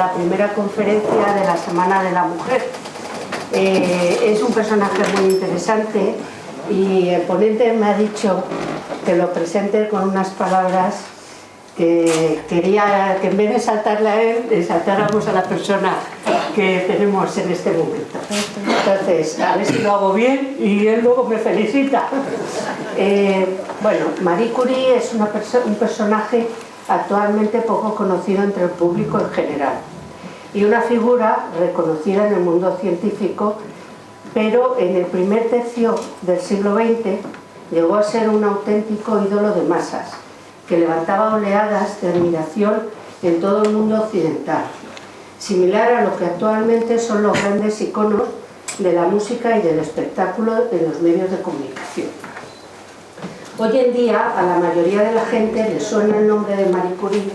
la primera conferencia de la Semana de la Mujer. Es un personaje muy interesante y el ponente me ha dicho que lo presente con unas palabras que quería que en vez de saltarle a él, le saltáramos a la persona que tenemos en este momento. Entonces, a ver si lo hago bien y él luego me felicita. Bueno, Marie Curie es un personaje actualmente poco conocido entre el público en general y una figura reconocida en el mundo científico, pero en el primer tercio del siglo XX llegó a ser un auténtico ídolo de masas que levantaba oleadas de admiración en todo el mundo occidental, similar a lo que actualmente son los grandes iconos de la música y del espectáculo en los medios de comunicación. Hoy en día a la mayoría de la gente le suena el nombre de Marie Curie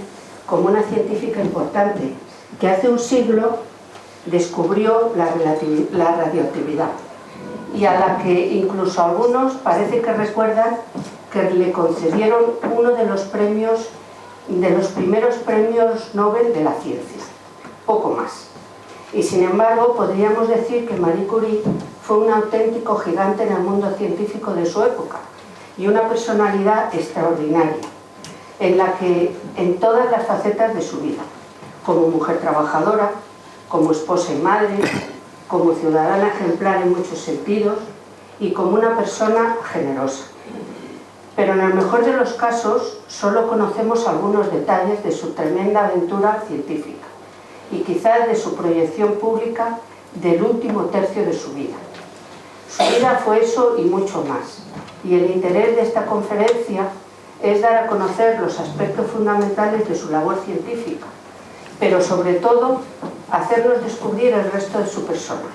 como una científica importante que hace un siglo descubrió la radioactividad y a la que incluso algunos parece que recuerdan que le concedieron uno de los primeros premios Nobel de la ciencia, poco más. Y sin embargo podríamos decir que Marie Curie fue un auténtico gigante en el mundo científico de su época y una personalidad extraordinaria, en la que en todas las facetas de su vida, como mujer trabajadora, como esposa y madre, como ciudadana ejemplar en muchos sentidos y como una persona generosa. Pero en el mejor de los casos solo conocemos algunos detalles de su tremenda aventura científica y quizás de su proyección pública del último tercio de su vida. Su vida fue eso y mucho más, y el interés de esta conferencia es dar a conocer los aspectos fundamentales de su labor científica, pero sobre todo hacernos descubrir el resto de su persona,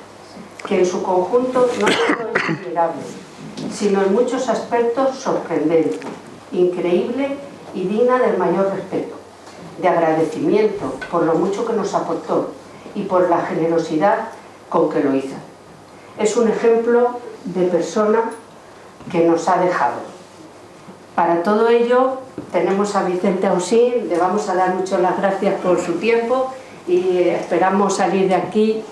que en su conjunto no solo es admirable, sino en muchos aspectos sorprendente, increíble y digna del mayor respeto, de agradecimiento por lo mucho que nos aportó y por la generosidad con que lo hizo. Es un ejemplo de persona que nos ha dejado. Para todo ello tenemos a Vicente Ausín, le vamos a dar muchas las gracias por su tiempo y esperamos salir de aquí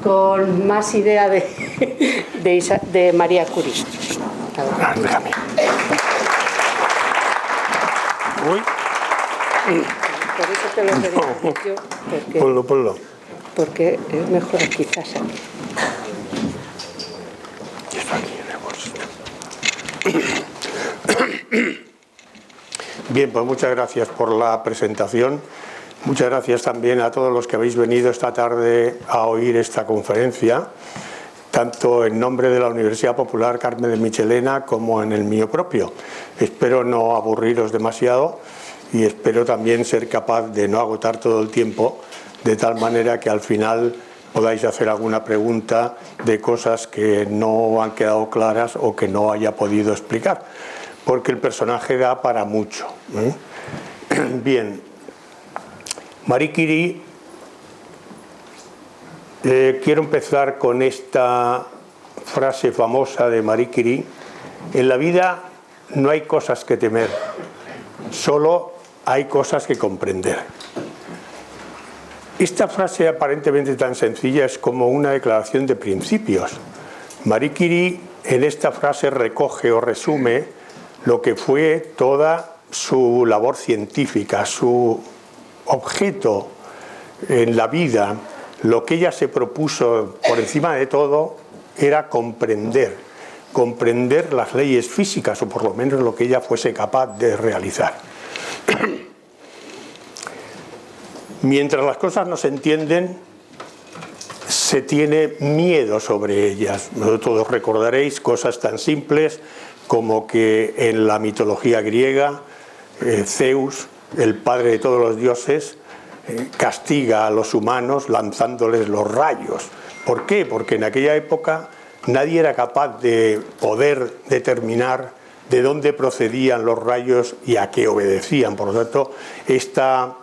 con más idea de Marie Curie. Por eso te lo pedí yo, porque es mejor quizás aquí. Bien, pues muchas gracias por la presentación. Muchas gracias también a todos los que habéis venido esta tarde a oír esta conferencia, tanto en nombre de la Universidad Popular Carmen de Michelena como en el mío propio. Espero no aburriros demasiado y espero también ser capaz de no agotar todo el tiempo, de tal manera que al final podáis hacer alguna pregunta de cosas que no han quedado claras o que no haya podido explicar, porque el personaje da para mucho. Bien, Marie Curie, quiero empezar con esta frase famosa de Marie Curie: en la vida no hay cosas que temer, solo hay cosas que comprender. Esta frase aparentemente tan sencilla es como una declaración de principios. Marie Curie en esta frase recoge o resume lo que fue toda su labor científica, su objeto en la vida. Lo que ella se propuso por encima de todo era comprender las leyes físicas, o por lo menos lo que ella fuese capaz de realizar. Mientras las cosas no se entienden, se tiene miedo sobre ellas. Todos recordaréis cosas tan simples como que en la mitología griega, Zeus, el padre de todos los dioses, castiga a los humanos lanzándoles los rayos. ¿Por qué? Porque en aquella época nadie era capaz de poder determinar de dónde procedían los rayos y a qué obedecían. Por lo tanto, esta,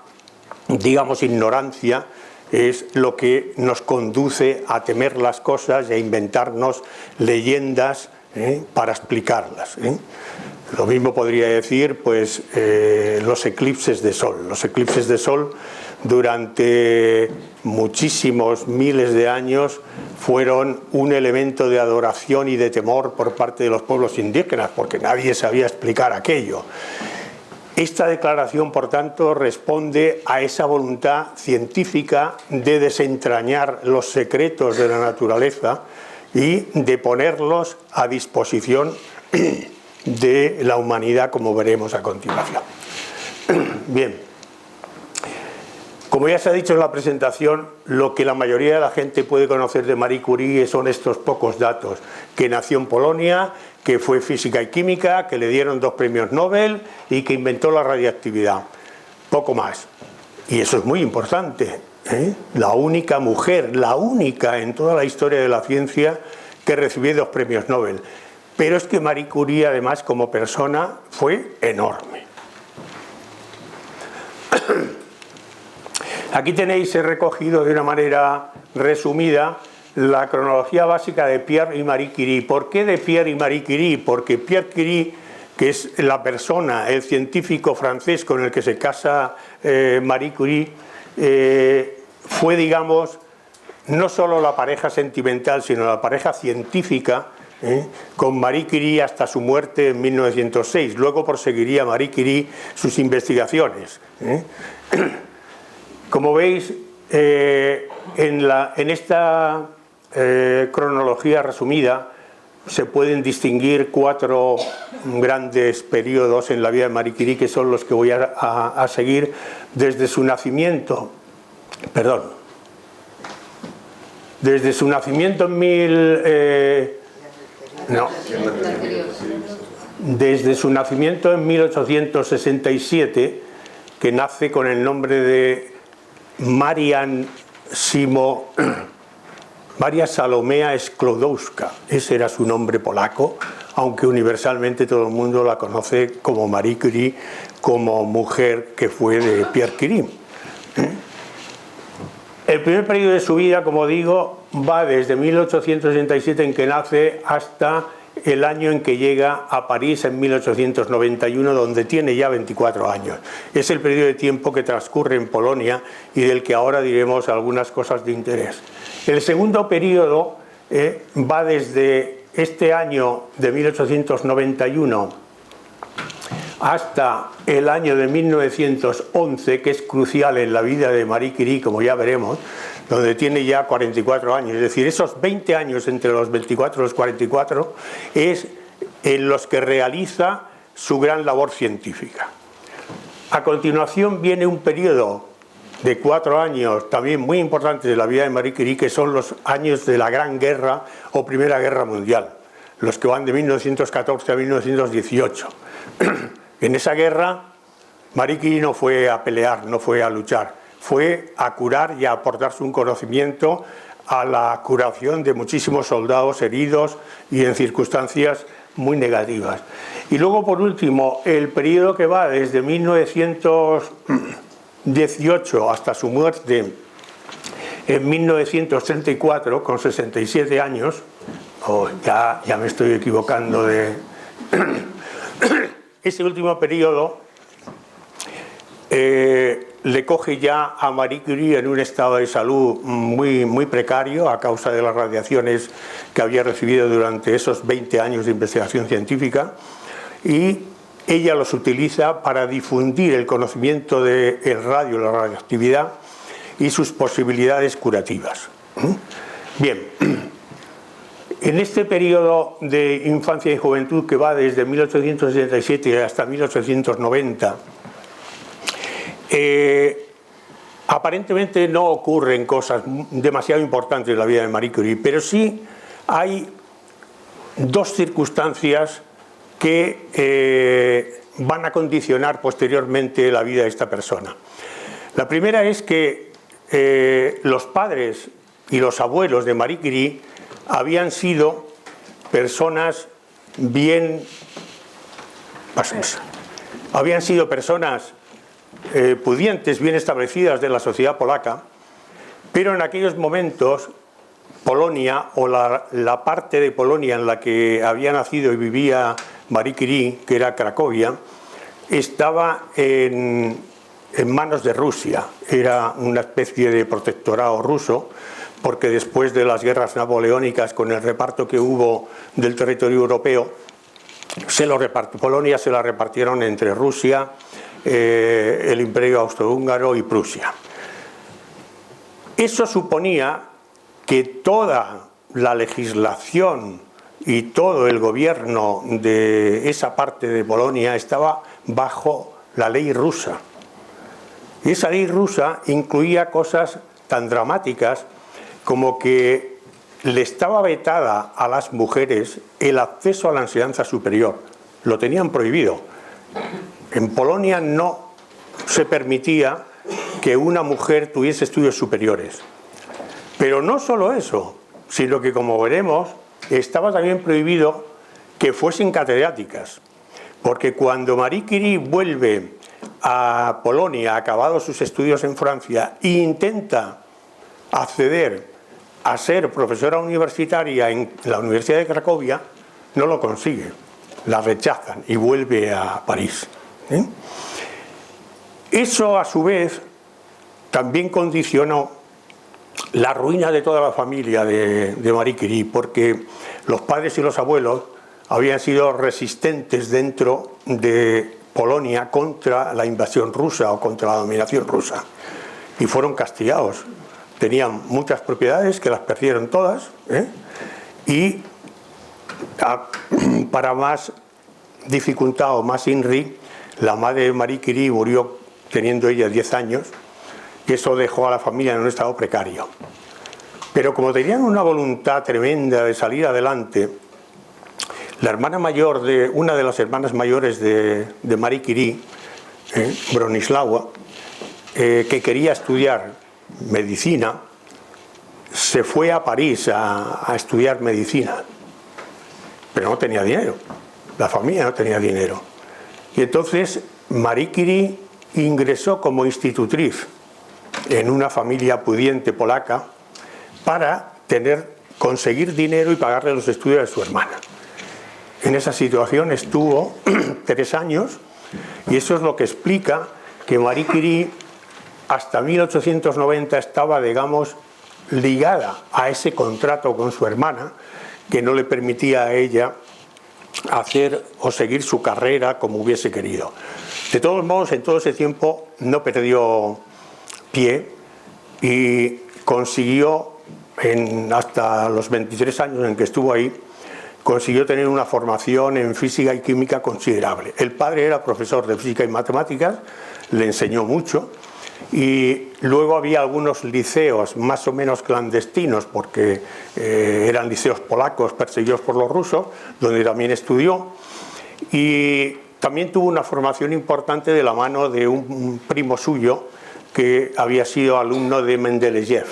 digamos, ignorancia es lo que nos conduce a temer las cosas e a inventarnos leyendas para explicarlas. Lo mismo podría decir pues, los eclipses de sol. Los eclipses de sol durante muchísimos miles de años fueron un elemento de adoración y de temor por parte de los pueblos indígenas, porque nadie sabía explicar aquello. Esta declaración, por tanto, responde a esa voluntad científica de desentrañar los secretos de la naturaleza y de ponerlos a disposición de la humanidad, como veremos a continuación. Bien. Como ya se ha dicho en la presentación, lo que la mayoría de la gente puede conocer de Marie Curie son estos pocos datos: que nació en Polonia, que fue física y química, que le dieron 2 premios Nobel y que inventó la radiactividad. Poco más. Y eso es muy importante, ¿eh? La única mujer, la única en toda la historia de la ciencia que recibió 2 premios Nobel. Pero es que Marie Curie, además, como persona, fue enorme. Aquí tenéis recogido de una manera resumida la cronología básica de Pierre y Marie Curie. ¿Por qué de Pierre y Marie Curie? Porque Pierre Curie, que es la persona, el científico francés con el que se casa Marie Curie, fue, digamos, no solo la pareja sentimental, sino la pareja científica, con Marie Curie hasta su muerte en 1906. Luego proseguiría Marie Curie sus investigaciones. Como veis, en esta cronología resumida se pueden distinguir 4 grandes periodos en la vida de Marie Curie, que son los que voy a seguir desde su nacimiento. Desde su nacimiento desde su nacimiento en 1867, que nace con el nombre de Maria Salomea Sklodowska. Ese era su nombre polaco, aunque universalmente todo el mundo la conoce como Marie Curie, como mujer que fue de Pierre Curie. El primer periodo de su vida, como digo, va desde 1867, en que nace, hasta el año en que llega a París, en 1891, donde tiene ya 24 años. Es el periodo de tiempo que transcurre en Polonia y del que ahora diremos algunas cosas de interés. El segundo periodo va desde este año de 1891 hasta el año de 1911, que es crucial en la vida de Marie Curie, como ya veremos, donde tiene ya 44 años. Es decir, esos 20 años entre los 24 y los 44 es en los que realiza su gran labor científica. A continuación viene un periodo de 4 años también muy importantes de la vida de Marie Curie, que son los años de la Gran Guerra o Primera Guerra Mundial, los que van de 1914 a 1918. En esa guerra Marie Curie no fue a pelear, no fue a luchar, fue a curar y a aportarse un conocimiento a la curación de muchísimos soldados heridos y en circunstancias muy negativas. Y luego, por último, el periodo que va desde 1918 hasta su muerte en 1934, con 67 años, ya me estoy equivocando de... Ese último periodo le coge ya a Marie Curie en un estado de salud muy precario a causa de las radiaciones que había recibido durante esos 20 años de investigación científica, y ella los utiliza para difundir el conocimiento del radio, la radioactividad y sus posibilidades curativas. Bien, en este periodo de infancia y juventud, que va desde 1867 hasta 1890, aparentemente no ocurren cosas demasiado importantes en la vida de Marie Curie, pero sí hay 2 circunstancias que van a condicionar posteriormente la vida de esta persona. La primera es que los padres y los abuelos de Marie Curie habían sido personas pudientes, bien establecidas de la sociedad polaca, pero en aquellos momentos Polonia, o la parte de Polonia en la que había nacido y vivía Marie Curie, que era Cracovia, estaba en en manos de Rusia. Era una especie de protectorado ruso, porque después de las guerras napoleónicas, con el reparto que hubo del territorio europeo, Polonia se la repartieron entre Rusia, el Imperio Austrohúngaro y Prusia. Eso suponía que toda la legislación y todo el gobierno de esa parte de Polonia estaba bajo la ley rusa. Y esa ley rusa incluía cosas tan dramáticas como que le estaba vetada a las mujeres el acceso a la enseñanza superior. Lo tenían prohibido. En Polonia no se permitía que una mujer tuviese estudios superiores. Pero no solo eso, sino que, como veremos, estaba también prohibido que fuesen catedráticas. Porque cuando Marie Curie vuelve a Polonia, acabados sus estudios en Francia, e intenta acceder a ser profesora universitaria en la Universidad de Cracovia, no lo consigue, la rechazan y vuelve a París. Eso, a su vez, también condicionó la ruina de toda la familia de Marie Curie, porque los padres y los abuelos habían sido resistentes dentro de Polonia contra la invasión rusa o contra la dominación rusa, y fueron castigados. Tenían muchas propiedades que las perdieron todas, y para más dificultad o más INRI, la madre de Marie Curie murió teniendo ella 10 años, y eso dejó a la familia en un estado precario. Pero como tenían una voluntad tremenda de salir adelante, la hermana mayor una de las hermanas mayores de Marie Curie, Bronislawa, que quería estudiar medicina, se fue a París a estudiar medicina, pero no tenía dinero, la familia no tenía dinero. Y entonces Marie Curie ingresó como institutriz en una familia pudiente polaca para conseguir dinero y pagarle los estudios de su hermana. En esa situación estuvo 3 años, y eso es lo que explica que Marie Curie hasta 1890 estaba, digamos, ligada a ese contrato con su hermana, que no le permitía a ella hacer o seguir su carrera como hubiese querido. De todos modos, en todo ese tiempo no perdió pie y consiguió, hasta los 23 años en que estuvo ahí, consiguió tener una formación en física y química considerable. El padre era profesor de física y matemáticas, le enseñó mucho, y luego había algunos liceos más o menos clandestinos, porque eran liceos polacos perseguidos por los rusos, donde también estudió, y también tuvo una formación importante de la mano de un primo suyo que había sido alumno de Mendeleev,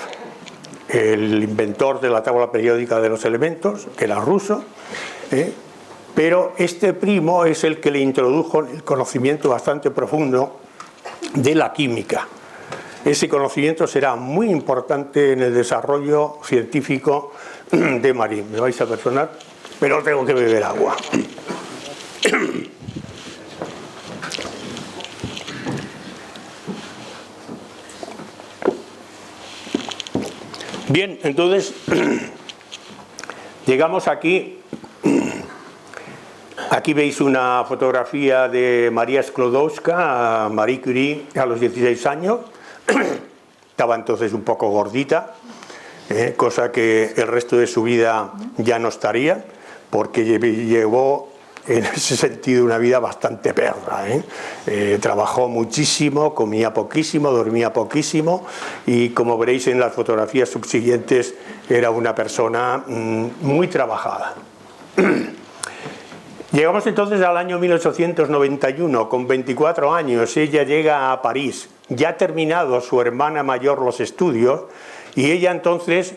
el inventor de la tabla periódica de los elementos, que era ruso, pero este primo es el que le introdujo el conocimiento bastante profundo de la química. Ese conocimiento será muy importante en el desarrollo científico de Marie. Me vais a perdonar, pero tengo que beber agua. Bien, entonces llegamos aquí. Aquí veis una fotografía de María Sklodowska, Marie Curie, a los 16 años. Estaba entonces un poco gordita, cosa que el resto de su vida ya no estaría, porque llevó en ese sentido una vida bastante perra. Trabajó muchísimo, comía poquísimo, dormía poquísimo, y como veréis en las fotografías subsiguientes, era una persona muy trabajada. Llegamos entonces al año 1891, con 24 años, ella llega a París, ya ha terminado su hermana mayor los estudios, y ella entonces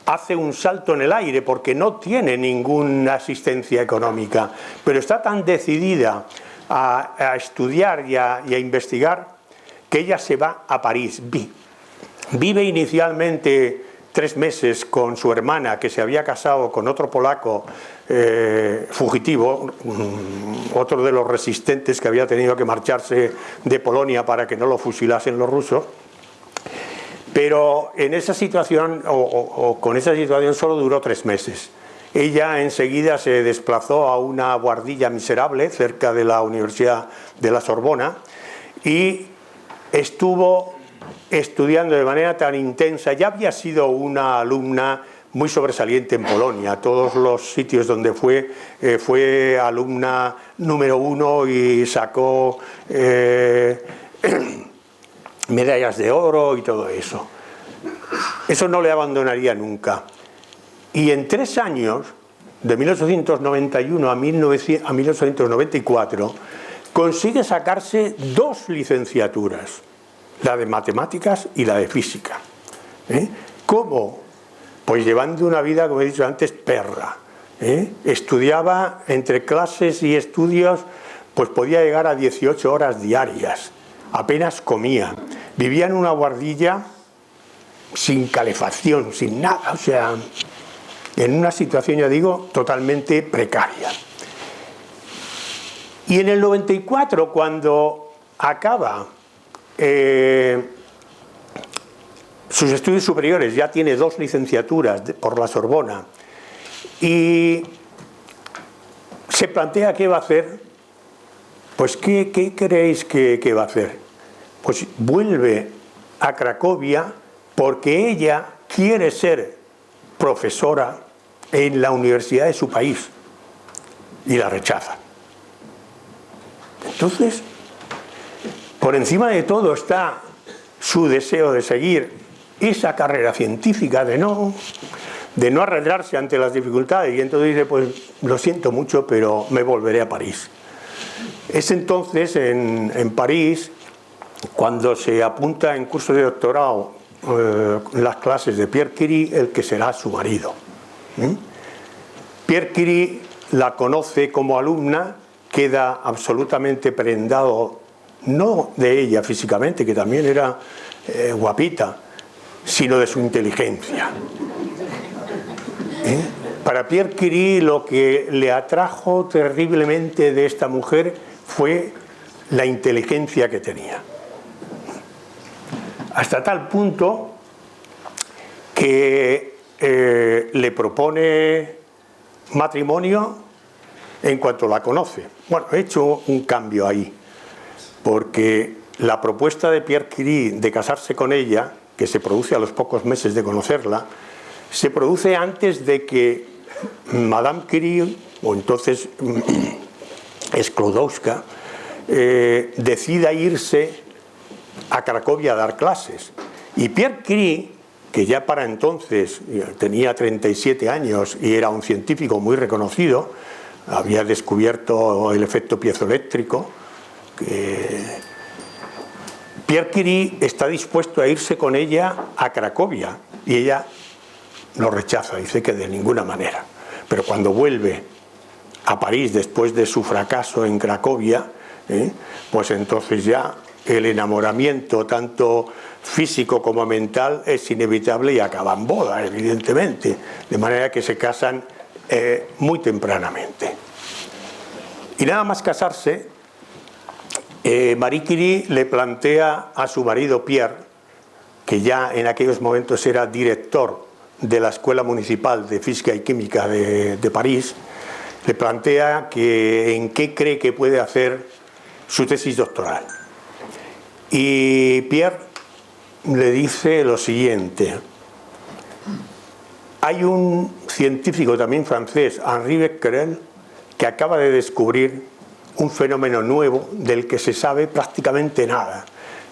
hace un salto en el aire porque no tiene ninguna asistencia económica, pero está tan decidida a estudiar y a investigar que ella se va a París. Vive inicialmente 3 meses con su hermana, que se había casado con otro polaco fugitivo, otro de los resistentes que había tenido que marcharse de Polonia para que no lo fusilasen los rusos. Pero en esa situación, o con esa situación, solo duró 3 meses. Ella enseguida se desplazó a una guardilla miserable cerca de la Universidad de la Sorbona y estuvo estudiando de manera tan intensa. Ya había sido una alumna muy sobresaliente en Polonia. Todos los sitios donde fue alumna número 1 y sacó medallas de oro y todo eso. Eso no le abandonaría nunca. Y en 3 años, de 1891 a 1894, consigue sacarse 2 licenciaturas, la de matemáticas y la de física. ¿Cómo? Pues llevando una vida, como he dicho antes, perra. Estudiaba entre clases y estudios, pues podía llegar a 18 horas diarias. Apenas comía. Vivía en una guardilla sin calefacción, sin nada, o sea, en una situación, ya digo, totalmente precaria. Y en el 94, cuando acaba sus estudios superiores, ya tiene 2 licenciaturas por la Sorbona, y se plantea qué va a hacer, pues ¿qué creéis que va a hacer? Pues vuelve a Cracovia porque ella quiere ser profesora en la universidad de su país y la rechaza. Entonces, por encima de todo está su deseo de seguir esa carrera científica, de no arreglarse ante las dificultades, y entonces dice, pues lo siento mucho, pero me volveré a París. Es entonces en París cuando se apunta en curso de doctorado las clases de Pierre Curie, el que será su marido. Pierre Curie la conoce como alumna, queda absolutamente prendado, no de ella físicamente, que también era guapita, sino de su inteligencia. Para Pierre Curie lo que le atrajo terriblemente de esta mujer fue la inteligencia que tenía. Hasta tal punto que le propone matrimonio en cuanto la conoce. Bueno, he hecho un cambio ahí, porque la propuesta de Pierre Curie de casarse con ella, que se produce a los pocos meses de conocerla, se produce antes de que Madame Curie, o entonces Sklodowska, decida irse a Cracovia a dar clases. Y Pierre Curie, que ya para entonces tenía 37 años y era un científico muy reconocido, había descubierto el efecto piezoeléctrico, Pierre Curie está dispuesto a irse con ella a Cracovia y ella lo rechaza, dice que de ninguna manera. Pero cuando vuelve a París después de su fracaso en Cracovia, pues entonces ya el enamoramiento tanto físico como mental es inevitable y acaba en boda, evidentemente, de manera que se casan muy tempranamente. Y nada más casarse, Marie Curie le plantea a su marido Pierre, que ya en aquellos momentos era director de la Escuela Municipal de Física y Química de París, le plantea que en qué cree que puede hacer su tesis doctoral. Y Pierre le dice lo siguiente: hay un científico también francés, Henri Becquerel, que acaba de descubrir un fenómeno nuevo del que se sabe prácticamente nada.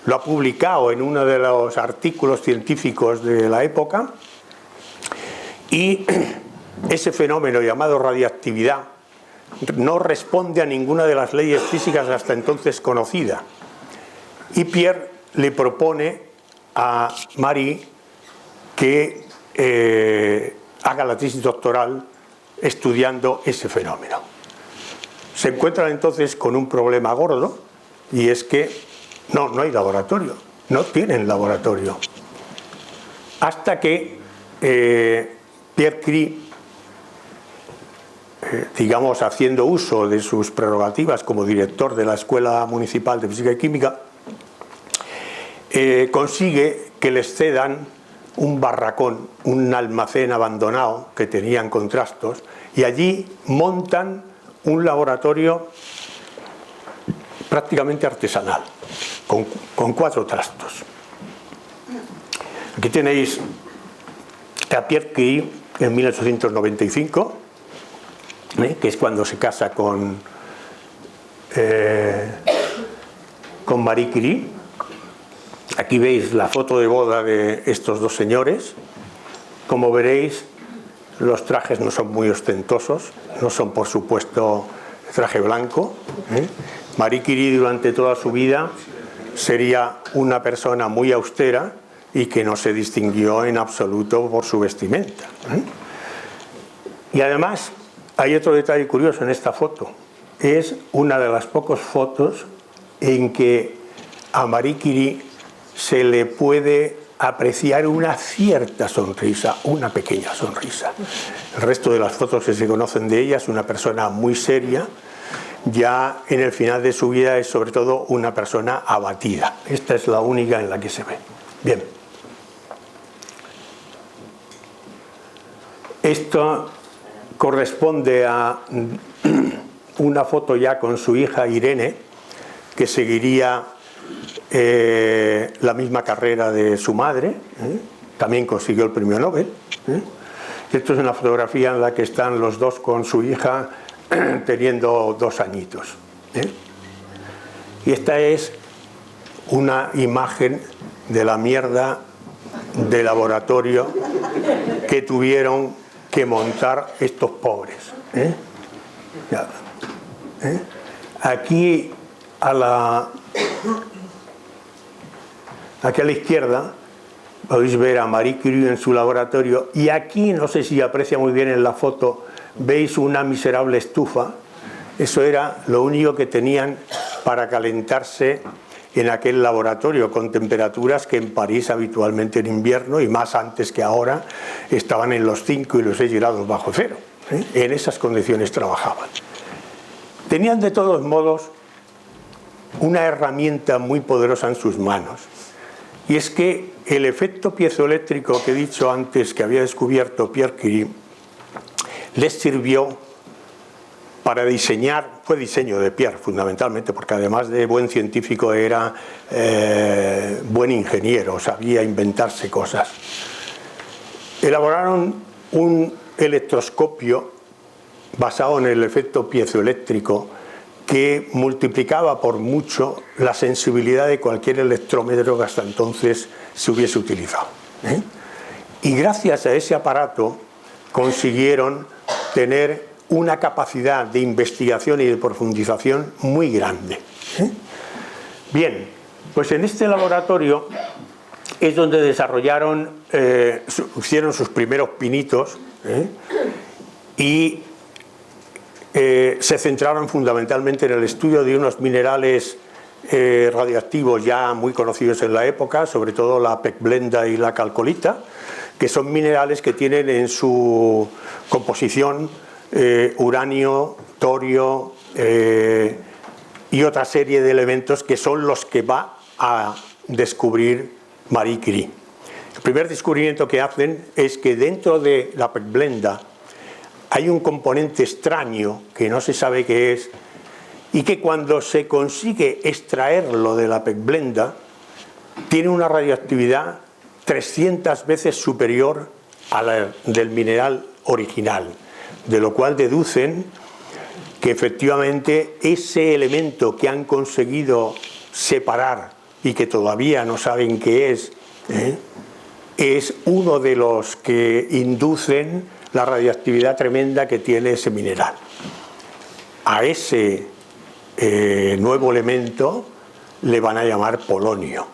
Lo ha publicado en uno de los artículos científicos de la época, y ese fenómeno llamado radiactividad no responde a ninguna de las leyes físicas hasta entonces conocidas. Y Pierre le propone a Marie que haga la tesis doctoral estudiando ese fenómeno. Se encuentran entonces con un problema gordo, y es que no hay laboratorio, no tienen laboratorio. Hasta que Pierre Curie, digamos, haciendo uso de sus prerrogativas como director de la Escuela Municipal de Física y Química, consigue que les cedan un barracón, un almacén abandonado que tenían con trastos, y allí montan un laboratorio prácticamente artesanal, con 4 trastos. Aquí tenéis a Pierre Curie en 1895, que es cuando se casa con Marie Curie. Aquí veis la foto de boda de estos dos señores. Como veréis, los trajes no son muy ostentosos, no son, por supuesto, traje blanco. Marie Curie durante toda su vida sería una persona muy austera y que no se distinguió en absoluto por su vestimenta. Y además hay otro detalle curioso en esta foto. Es una de las pocas fotos en que a Marie Curie se le puede apreciar una cierta sonrisa, una pequeña sonrisa. El resto de las fotos que se conocen de ella es una persona muy seria. Ya en el final de su vida es sobre todo una persona abatida. Esta es la única en la que se ve. Bien. Esto corresponde a una foto ya con su hija Irene, que seguiría la misma carrera de su madre, también consiguió el premio Nobel. Esto es una fotografía en la que están los dos con su hija teniendo 2 añitos. Y esta es una imagen de la mierda de laboratorio que tuvieron que montar estos pobres. Aquí a la izquierda podéis ver a Marie Curie en su laboratorio, y aquí, no sé si aprecia muy bien en la foto, veis una miserable estufa. Eso era lo único que tenían para calentarse en aquel laboratorio, con temperaturas que en París habitualmente en invierno, y más antes que ahora, estaban en los 5 y los 6 grados bajo cero. En esas condiciones trabajaban. Tenían de todos modos una herramienta muy poderosa en sus manos, y es que el efecto piezoeléctrico que he dicho antes que había descubierto Pierre Curie les sirvió para diseñar, fue diseño de Pierre fundamentalmente, porque además de buen científico era buen ingeniero, sabía inventarse cosas. Elaboraron un electroscopio basado en el efecto piezoeléctrico que multiplicaba por mucho la sensibilidad de cualquier electrómetro que hasta entonces se hubiese utilizado. Y gracias a ese aparato consiguieron tener una capacidad de investigación y de profundización muy grande. Bien, pues en este laboratorio es donde desarrollaron, hicieron sus primeros pinitos, y se centraron fundamentalmente en el estudio de unos minerales radioactivos ya muy conocidos en la época, sobre todo la pechblenda y la calcolita, que son minerales que tienen en su composición uranio, torio y otra serie de elementos que son los que va a descubrir Marie Curie. El primer descubrimiento que hacen es que dentro de la pechblenda hay un componente extraño que no se sabe qué es, y que cuando se consigue extraerlo de la pechblenda tiene una radioactividad 300 veces superior a la del mineral original, de lo cual deducen que efectivamente ese elemento que han conseguido separar y que todavía no saben qué es uno de los que inducen la radioactividad tremenda que tiene ese mineral. A ese nuevo elemento le van a llamar polonio.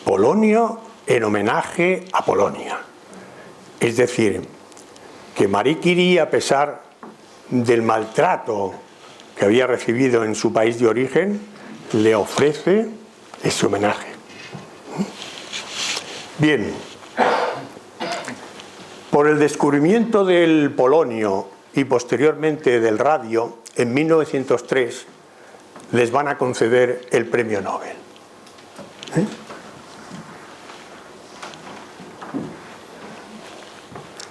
Polonio en homenaje a Polonia. Es decir, que Marie Curie, a pesar del maltrato que había recibido en su país de origen, le ofrece ese homenaje. Bien, Por el descubrimiento del polonio y posteriormente del radio, en 1903 les van a conceder el premio Nobel.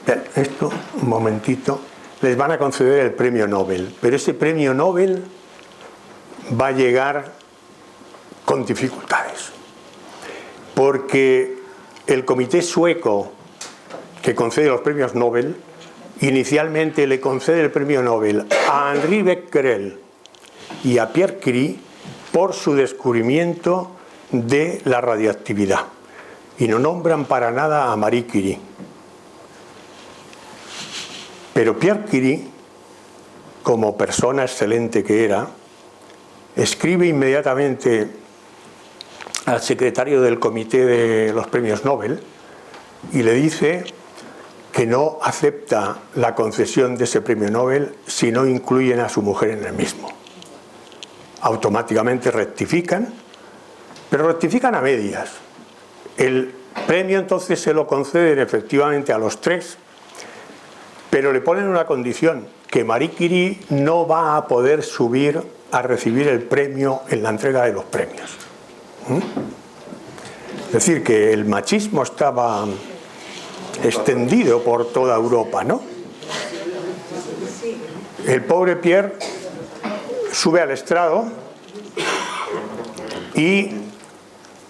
Bien, esto, un momentito, les van a conceder el premio Nobel, pero ese premio Nobel va a llegar con dificultades, porque el comité sueco que concede los premios Nobel inicialmente le concede el premio Nobel a Henri Becquerel y a Pierre Curie por su descubrimiento de la radioactividad, y no nombran para nada a Marie Curie. Pero Pierre Curie, como persona excelente que era, escribe inmediatamente al secretario del comité de los premios Nobel y le dice que no acepta la concesión de ese premio Nobel si no incluyen a su mujer en el mismo. Automáticamente rectifican, pero rectifican a medias. El premio entonces se lo conceden efectivamente a los tres, pero le ponen una condición, que Marie Curie no va a poder subir a recibir el premio en la entrega de los premios. Es decir, que el machismo estaba extendido por toda Europa, ¿no? El pobre Pierre sube al estrado y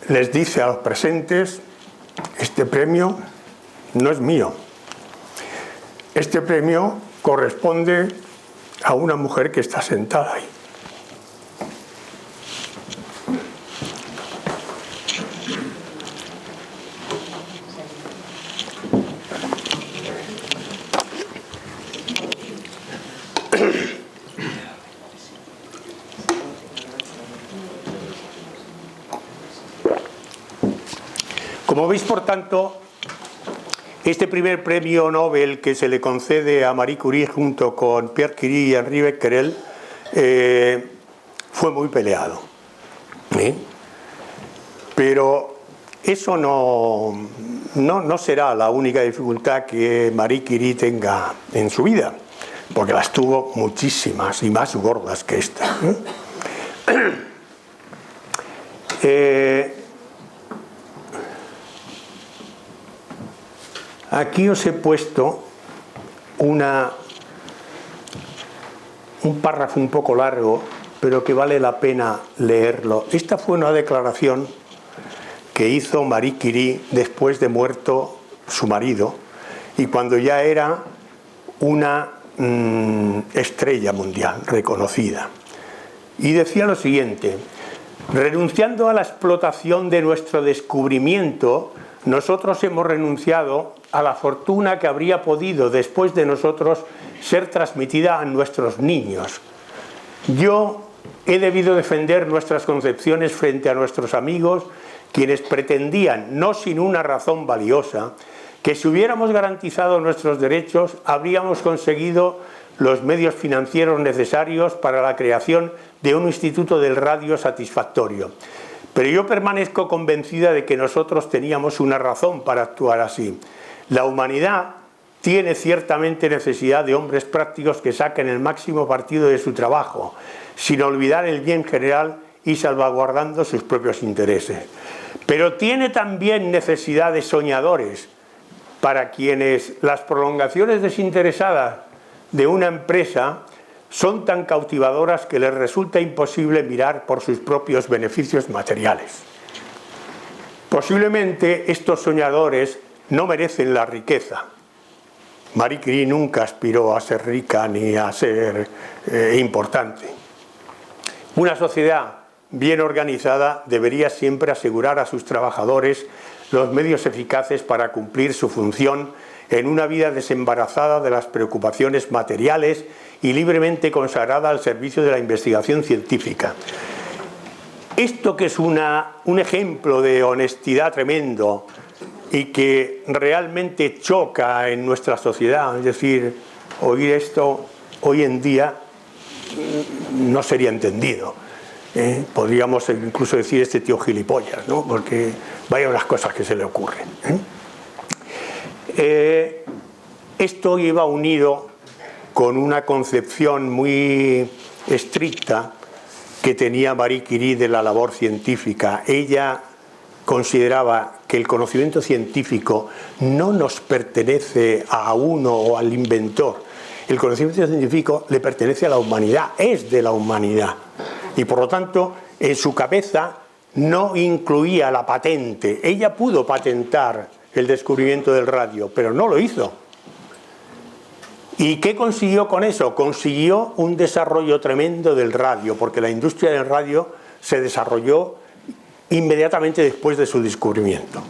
les dice a los presentes: este premio no es mío. Este premio corresponde a una mujer que está sentada ahí. Como veis, por tanto, este primer premio Nobel que se le concede a Marie Curie junto con Pierre Curie y Henri Becquerel fue muy peleado. Pero eso no será la única dificultad que Marie Curie tenga en su vida, porque las tuvo muchísimas y más gordas que esta. Aquí os he puesto un párrafo un poco largo, pero que vale la pena leerlo. Esta fue una declaración que hizo Marie Curie después de muerto su marido y cuando ya era una estrella mundial reconocida. Y decía lo siguiente: renunciando a la explotación de nuestro descubrimiento, nosotros hemos renunciado a la fortuna que habría podido, después de nosotros, ser transmitida a nuestros niños. Yo he debido defender nuestras concepciones frente a nuestros amigos, quienes pretendían, no sin una razón valiosa, que si hubiéramos garantizado nuestros derechos, habríamos conseguido los medios financieros necesarios para la creación de un instituto del radio satisfactorio. Pero yo permanezco convencida de que nosotros teníamos una razón para actuar así. La humanidad tiene ciertamente necesidad de hombres prácticos que saquen el máximo partido de su trabajo, sin olvidar el bien general y salvaguardando sus propios intereses. Pero tiene también necesidad de soñadores, para quienes las prolongaciones desinteresadas de una empresa son tan cautivadoras que les resulta imposible mirar por sus propios beneficios materiales. Posiblemente estos soñadores no merecen la riqueza. Marie Curie nunca aspiró a ser rica ni a ser importante. Una sociedad bien organizada debería siempre asegurar a sus trabajadores los medios eficaces para cumplir su función en una vida desembarazada de las preocupaciones materiales y libremente consagrada al servicio de la investigación científica. Esto, que es un ejemplo de honestidad tremendo y que realmente choca en nuestra sociedad, es decir, oír esto hoy en día no sería entendido. Podríamos incluso decir este tío gilipollas, ¿no? Porque vaya unas cosas que se le ocurren. Esto iba unido con una concepción muy estricta que tenía Marie Curie de la labor científica. Ella consideraba que el conocimiento científico no nos pertenece a uno o al inventor. El conocimiento científico le pertenece a la humanidad, es de la humanidad. Y por lo tanto, en su cabeza no incluía la patente. Ella pudo patentar el descubrimiento del radio, pero no lo hizo. ¿Y qué consiguió con eso? Consiguió un desarrollo tremendo del radio, porque la industria del radio se desarrolló inmediatamente después de su descubrimiento.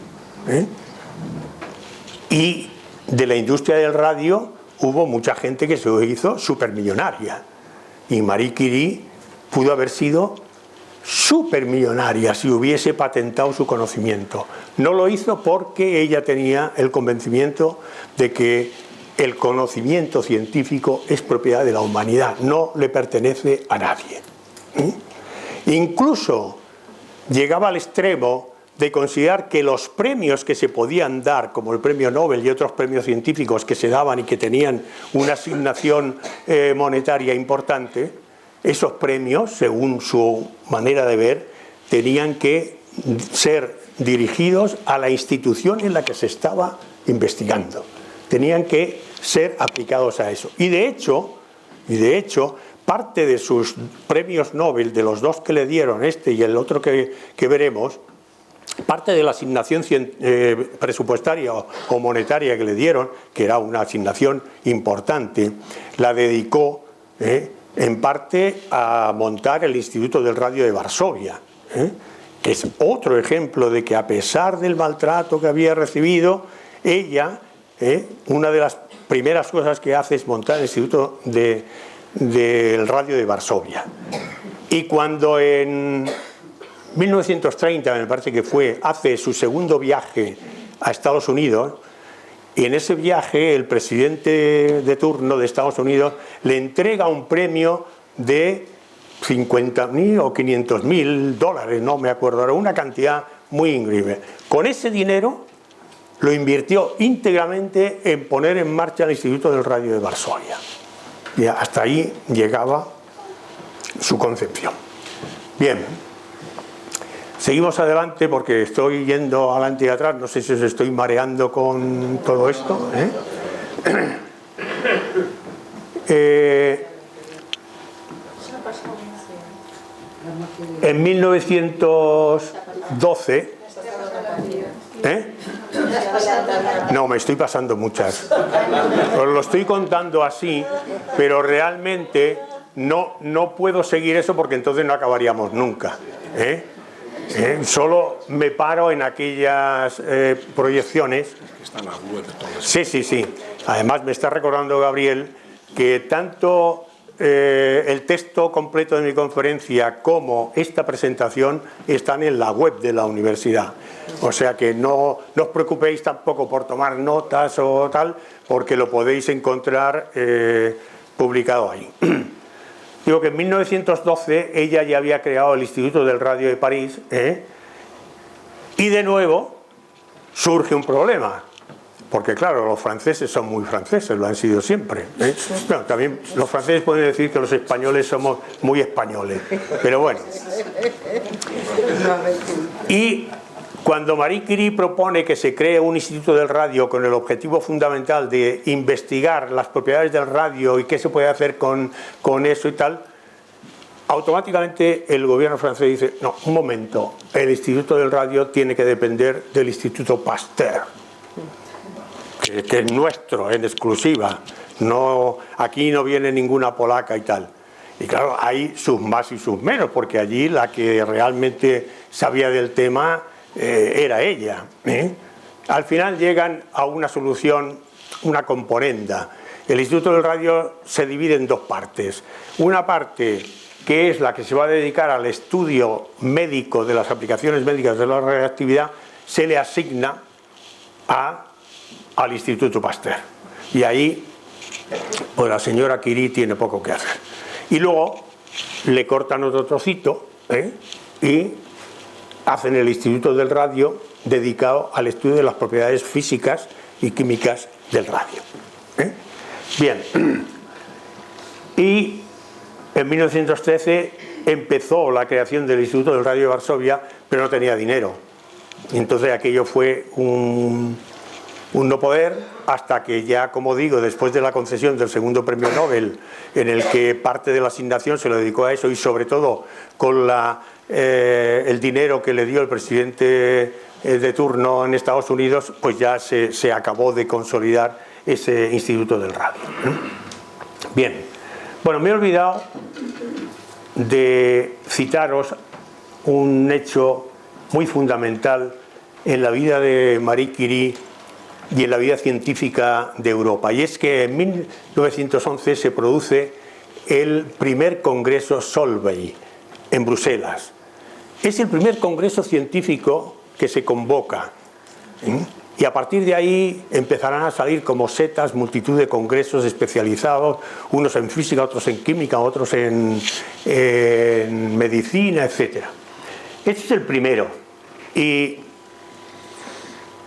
Y de la industria del radio hubo mucha gente que se hizo supermillonaria. Y Marie Curie pudo haber sido supermillonaria si hubiese patentado su conocimiento. No lo hizo porque ella tenía el convencimiento de que el conocimiento científico es propiedad de la humanidad, no le pertenece a nadie. Incluso llegaba al extremo de considerar que los premios que se podían dar, como el premio Nobel y otros premios científicos que se daban y que tenían una asignación monetaria importante, esos premios, según su manera de ver, tenían que ser dirigidos a la institución en la que se estaba investigando. Tenían que ser aplicados a eso. Y de hecho, parte de sus premios Nobel, de los dos que le dieron, este y el otro que veremos, parte de la asignación presupuestaria o monetaria que le dieron, que era una asignación importante, la dedicó en parte a montar el Instituto del Radio de Varsovia, que es otro ejemplo de que a pesar del maltrato que había recibido, ella, una de las primeras cosas que hace es montar el Instituto del Radio de Varsovia. Y cuando en 1930, me parece que fue, hace su segundo viaje a Estados Unidos, y en ese viaje el presidente de turno de Estados Unidos le entrega un premio de 50.000 o 500.000 dólares, no me acuerdo, era una cantidad muy increíble. Con ese dinero lo invirtió íntegramente en poner en marcha el Instituto del Radio de Varsovia. Y hasta ahí llegaba su concepción. Bien, seguimos adelante porque estoy yendo adelante y atrás, no sé si os estoy mareando con todo esto. En 1912... No, me estoy pasando muchas. Os lo estoy contando así, pero realmente no puedo seguir eso porque entonces no acabaríamos nunca. Solo me paro en aquellas proyecciones. Sí. Además me está recordando Gabriel que tanto el texto completo de mi conferencia como esta presentación están en la web de la universidad. O sea que no os preocupéis tampoco por tomar notas o tal, porque lo podéis encontrar publicado ahí. Digo que en 1912 ella ya había creado el Instituto del Radio de París, y de nuevo surge un problema. Porque claro, los franceses son muy franceses, lo han sido siempre. Bueno, también los franceses pueden decir que los españoles somos muy españoles, pero bueno. Y cuando Marie Curie propone que se cree un instituto del radio con el objetivo fundamental de investigar las propiedades del radio y qué se puede hacer con eso y tal, automáticamente el gobierno francés dice, no, un momento, el instituto del radio tiene que depender del Instituto Pasteur, que es nuestro, en exclusiva. No, aquí no viene ninguna polaca y tal. Y claro, hay sus más y sus menos, porque allí la que realmente sabía del tema era ella. Al final llegan a una solución, una componenda. El Instituto del Radio se divide en dos partes. Una parte que es la que se va a dedicar al estudio médico de las aplicaciones médicas de la radioactividad, se le asigna al Instituto Pasteur. Y ahí, pues la señora Curie tiene poco que hacer. Y luego le cortan otro trocito y hacen el Instituto del Radio dedicado al estudio de las propiedades físicas y químicas del radio. Bien, y en 1913 empezó la creación del Instituto del Radio de Varsovia, pero no tenía dinero. Y entonces aquello fue un no poder, hasta que ya, como digo, después de la concesión del segundo premio Nobel, en el que parte de la asignación se lo dedicó a eso, y sobre todo con el dinero que le dio el presidente de turno en Estados Unidos, pues ya se acabó de consolidar ese Instituto del Radio. Bien, bueno, me he olvidado de citaros un hecho muy fundamental en la vida de Marie Curie y en la vida científica de Europa, y es que en 1911 se produce el primer Congreso Solvay en Bruselas. Es el primer congreso científico que se convoca, y a partir de ahí empezarán a salir como setas multitud de congresos especializados, unos en física, otros en química, otros en medicina, etc. Este es el primero, y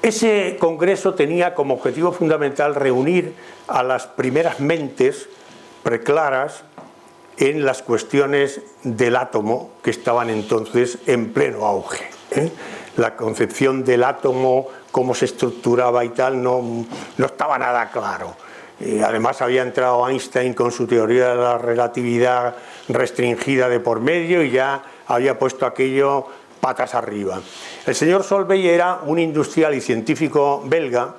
ese congreso tenía como objetivo fundamental reunir a las primeras mentes preclaras en las cuestiones del átomo, que estaban entonces en pleno auge. La concepción del átomo, cómo se estructuraba y tal, no estaba nada claro. Además había entrado Einstein con su teoría de la relatividad restringida de por medio y ya había puesto aquello patas arriba. El señor Solvay era un industrial y científico belga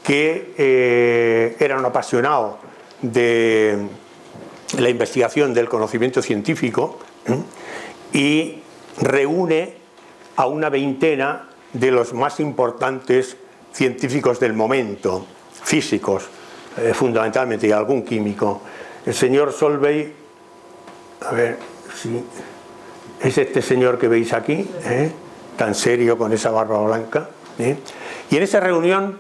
que era un apasionado de la investigación del conocimiento científico, y reúne a una veintena de los más importantes científicos del momento, físicos fundamentalmente, y algún químico. El señor Solvay, a ver si es este señor que veis aquí, tan serio con esa barba blanca, y en esa reunión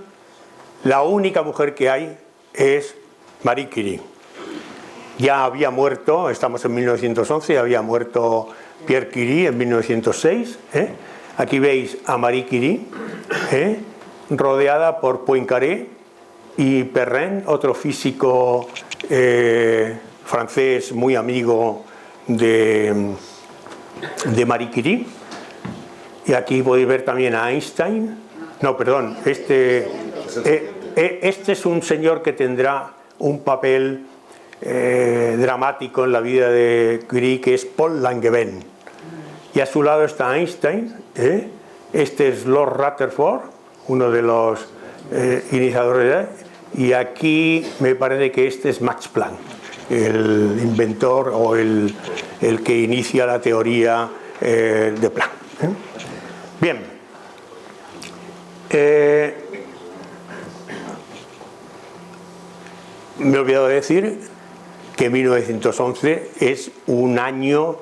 la única mujer que hay es Marie Curie. Ya había muerto, estamos en 1911, había muerto Pierre Curie en 1906. Aquí veis a Marie Curie, rodeada por Poincaré y Perrin, otro físico francés muy amigo de Marie Curie. Y aquí podéis ver también a Einstein. No, perdón, este es un señor que tendrá un papel dramático en la vida de Curie, que es Paul Langevin. Y a su lado está Einstein, este es Lord Rutherford, uno de los iniciadores, y aquí me parece que este es Max Planck, el inventor o el que inicia la teoría de Planck. Bien, me he olvidado de decir que 1911 es un año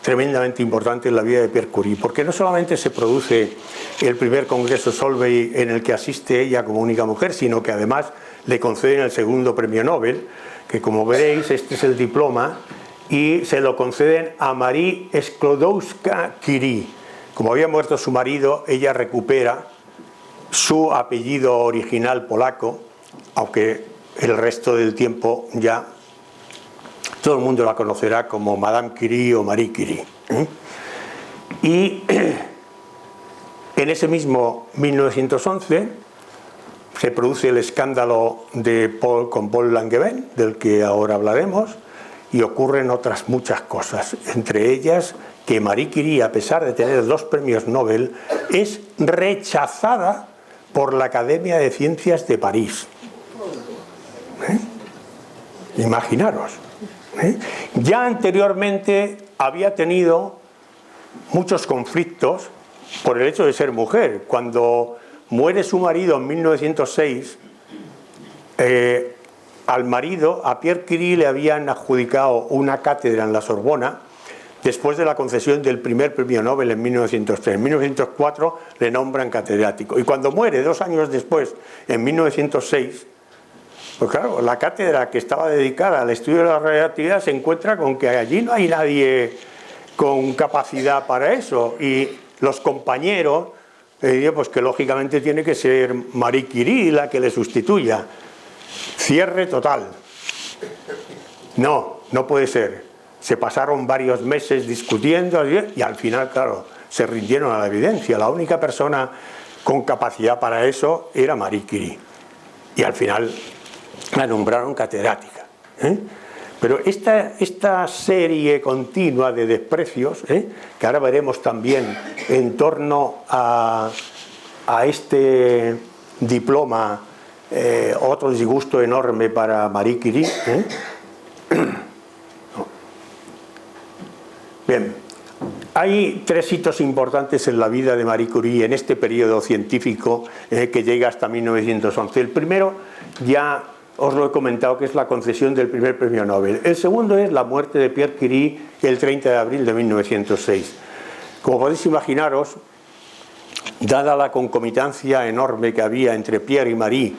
tremendamente importante en la vida de Pierre Curie, porque no solamente se produce el primer Congreso Solvay en el que asiste ella como única mujer, sino que además le conceden el segundo premio Nobel, que como veréis, este es el diploma, y se lo conceden a Marie Sklodowska-Curie. Como había muerto su marido, ella recupera su apellido original polaco, aunque el resto del tiempo ya todo el mundo la conocerá como Madame Curie o Marie Curie. Y en ese mismo 1911 se produce el escándalo con Paul Langevin, del que ahora hablaremos, y ocurren otras muchas cosas, entre ellas que Marie Curie, a pesar de tener 2 premios Nobel, es rechazada por la Academia de Ciencias de París. Imaginaros. Ya anteriormente había tenido muchos conflictos por el hecho de ser mujer. Cuando muere su marido en 1906, al marido, a Pierre Curie, le habían adjudicado una cátedra en la Sorbona después de la concesión del primer premio Nobel en 1903. En 1904 le nombran catedrático. Y cuando muere 2 años después, en 1906, pues claro, la cátedra que estaba dedicada al estudio de la relatividad se encuentra con que allí no hay nadie con capacidad para eso, y los compañeros pues que lógicamente tiene que ser Marie Curie la que le sustituya. cierre total. No, no puede ser. Se pasaron varios meses discutiendo y al final, claro, se rindieron a la evidencia. La única persona con capacidad para eso era Marie Curie. Y al final la nombraron catedrática. Pero esta serie continua de desprecios, que ahora veremos también en torno a este diploma, otro disgusto enorme para Marie Curie. Bien, hay 3 hitos importantes en la vida de Marie Curie en este periodo científico que llega hasta 1911. El primero ya os lo he comentado, que es la concesión del primer premio Nobel. El segundo es la muerte de Pierre Curie el 30 de abril de 1906. Como podéis imaginaros, dada la concomitancia enorme que había entre Pierre y Marie,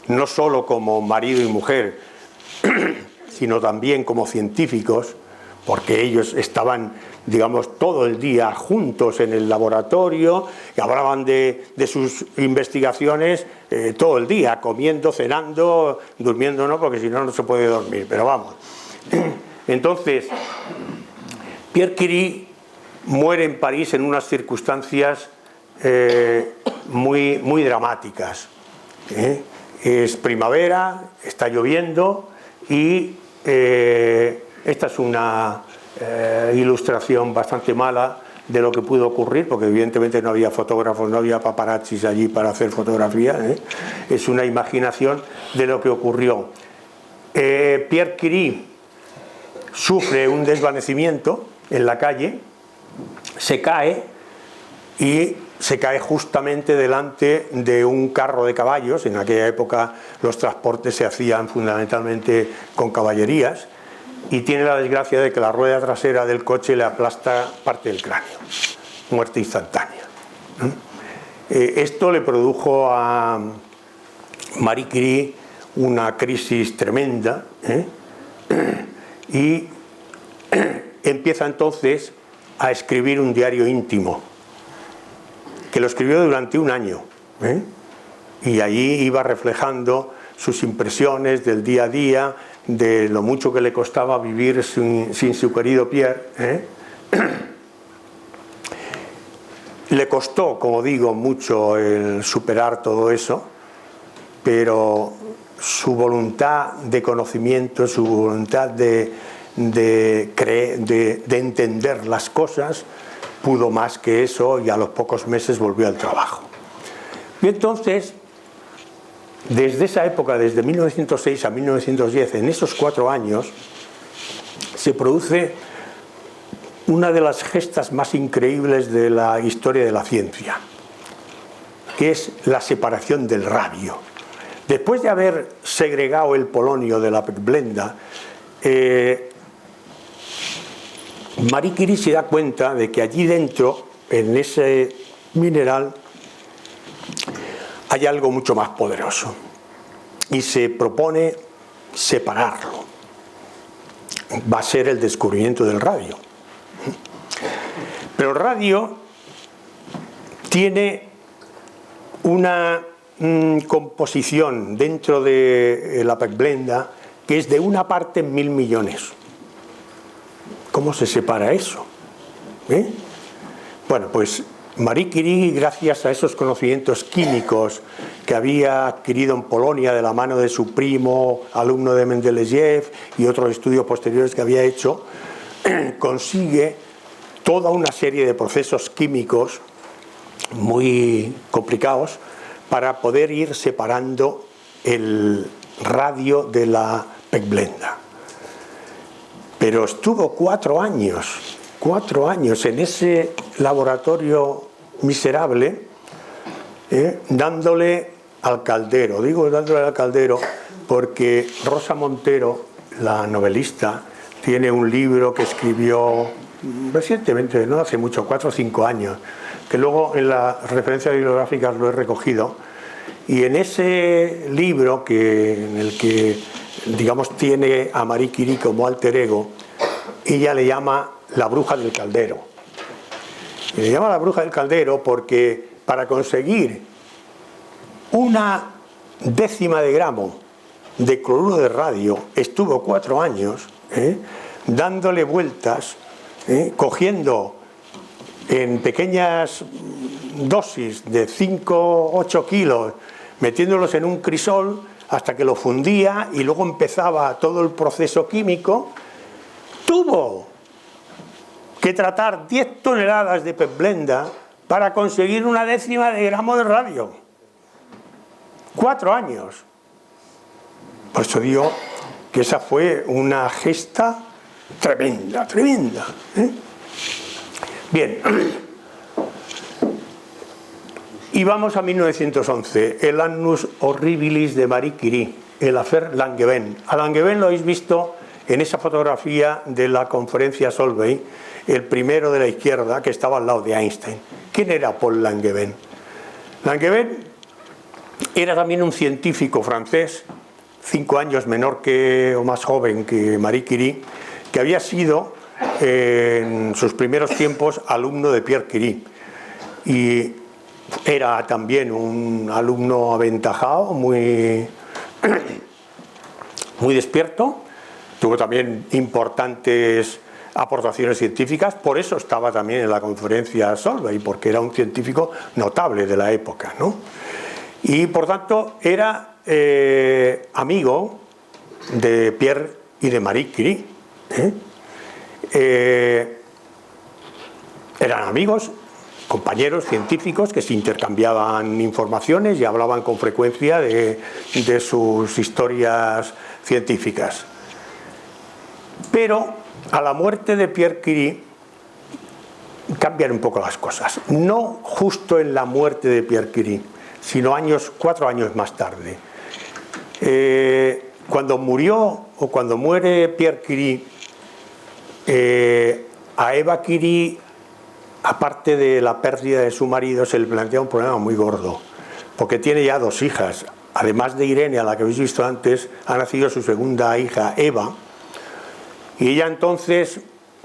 no solo como marido y mujer, sino también como científicos, porque ellos estaban, digamos, todo el día juntos en el laboratorio, y hablaban de sus investigaciones todo el día, comiendo, cenando, durmiendo no, porque si no, no se puede dormir, pero vamos. Entonces, Pierre Curie muere en París en unas circunstancias muy dramáticas. Es primavera, está lloviendo y esta es una ilustración bastante mala de lo que pudo ocurrir, porque evidentemente no había fotógrafos, no había paparazzis allí para hacer fotografía. Es una imaginación de lo que ocurrió. Pierre Curie sufre un desvanecimiento en la calle, se cae y se cae justamente delante de un carro de caballos. En aquella época los transportes se hacían fundamentalmente con caballerías, y tiene la desgracia de que la rueda trasera del coche le aplasta parte del cráneo. Muerte instantánea. Esto le produjo a Marie Curie una crisis tremenda, y empieza entonces a escribir un diario íntimo, que lo escribió durante un año, y allí iba reflejando sus impresiones del día a día, de lo mucho que le costaba vivir sin su querido Pierre. Le costó, como digo, mucho el superar todo eso, pero su voluntad de conocimiento, su voluntad de entender las cosas, pudo más que eso, y a los pocos meses volvió al trabajo. Y entonces, desde esa época, desde 1906 a 1910, en esos 4 años, se produce una de las gestas más increíbles de la historia de la ciencia, que es la separación del radio. Después de haber segregado el polonio de la pechblenda, Marie Curie se da cuenta de que allí dentro, en ese mineral, hay algo mucho más poderoso, y se propone separarlo. Va a ser el descubrimiento del radio. Pero el radio tiene una composición dentro de la pechblenda que es de 1 parte en 1000 millones. ¿Cómo se separa eso? Bueno, pues Marie Curie, gracias a esos conocimientos químicos que había adquirido en Polonia de la mano de su primo, alumno de Mendeleev, y otros estudios posteriores que había hecho, consigue toda una serie de procesos químicos muy complicados para poder ir separando el radio de la pechblenda. Pero estuvo 4 años en ese laboratorio miserable, dándole al caldero. Digo dándole al caldero porque Rosa Montero, la novelista, tiene un libro que escribió recientemente, no hace mucho, 4 o 5 años, que luego en las referencias bibliográficas lo he recogido, y en ese libro, en el que, digamos, tiene a Marie Curie como alter ego, ella le llama la bruja del caldero. Y le llama la bruja del caldero porque para conseguir 1/10 de gramo de cloruro de radio, estuvo 4 años dándole vueltas, cogiendo en pequeñas dosis de 5-8 kilos, metiéndolos en un crisol hasta que lo fundía y luego empezaba todo el proceso químico. Tuvo que tratar 10 toneladas de pezblenda para conseguir 1/10 de gramo de radio. 4 años. Por eso digo que esa fue una gesta tremenda, tremenda. Bien. Y vamos a 1911, el Annus Horribilis de Marie Curie, el affaire Langevin. A Langevin lo habéis visto en esa fotografía de la conferencia Solvay, el primero de la izquierda que estaba al lado de Einstein. ¿Quién era Paul Langevin? Langevin era también un científico francés, 5 años menor o más joven que Marie Curie, que había sido en sus primeros tiempos alumno de Pierre Curie. Y era también un alumno aventajado, muy despierto. Tuvo también importantes aportaciones científicas, por eso estaba también en la conferencia Solvay, porque era un científico notable de la época, ¿no? Y por tanto era amigo de Pierre y de Marie Curie. Eran amigos, compañeros científicos que se intercambiaban informaciones y hablaban con frecuencia de sus historias científicas. Pero a la muerte de Pierre Curie cambian un poco las cosas. No justo en la muerte de Pierre Curie, sino 4 años más tarde. Cuando muere Pierre Curie, a Eva Curie, aparte de la pérdida de su marido, se le plantea un problema muy gordo, porque tiene ya 2 hijas. Además de Irene, a la que habéis visto antes, ha nacido su segunda hija, Eva, y ella entonces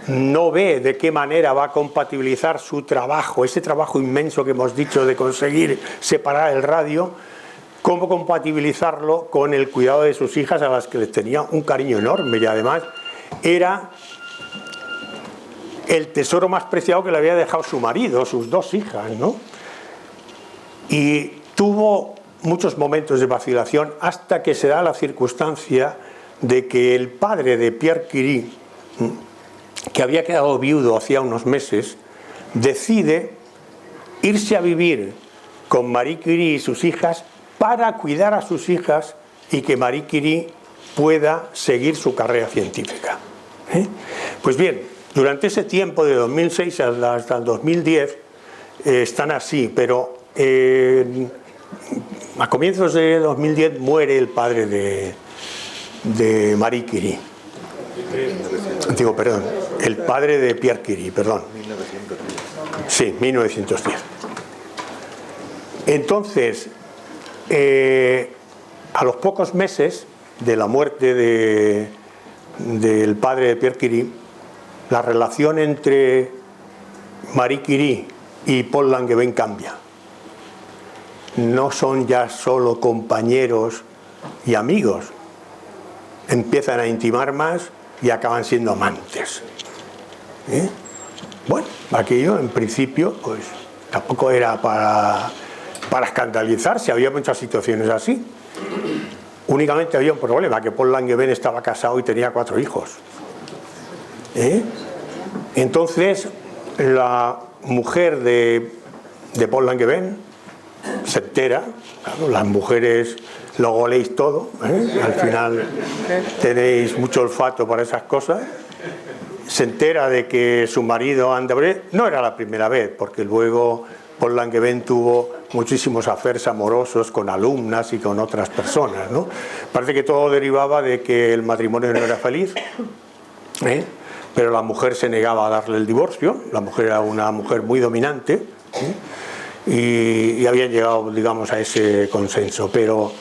no ve de qué manera va a compatibilizar su trabajo, ese trabajo inmenso que hemos dicho de conseguir separar el radio, cómo compatibilizarlo con el cuidado de sus hijas, a las que les tenía un cariño enorme, y además era el tesoro más preciado que le había dejado su marido, sus 2 hijas, ¿no? Y tuvo muchos momentos de vacilación hasta que se da la circunstancia de que el padre de Pierre Curie, que había quedado viudo hacía unos meses, decide irse a vivir con Marie Curie y sus hijas para cuidar a sus hijas y que Marie Curie pueda seguir su carrera científica. Pues bien, durante ese tiempo de 2006 hasta el 2010 están así, pero a comienzos de 2010 muere el padre de Marie Curie. Digo, perdón, el padre de Pierre Curie, perdón. 1910. Sí, 1910. Entonces, a los pocos meses de la muerte del padre de Pierre Curie, la relación entre Marie Curie y Paul Langevin cambia. No son ya solo compañeros y amigos, empiezan a intimar más y acaban siendo amantes. Bueno, aquello en principio pues tampoco era para escandalizarse, había muchas situaciones así. Únicamente había un problema, que Paul Langevin estaba casado y tenía 4 hijos. Entonces la mujer de Paul Langevin se entera, claro, las mujeres luego leéis todo, al final tenéis mucho olfato para esas cosas. Se entera de que su marido anda, no era la primera vez, porque luego Paul Langevin tuvo muchísimos affairs amorosos con alumnas y con otras personas, ¿no? Parece que todo derivaba de que el matrimonio no era feliz, pero la mujer se negaba a darle el divorcio. La mujer era una mujer muy dominante, y habían llegado, digamos, a ese consenso, pero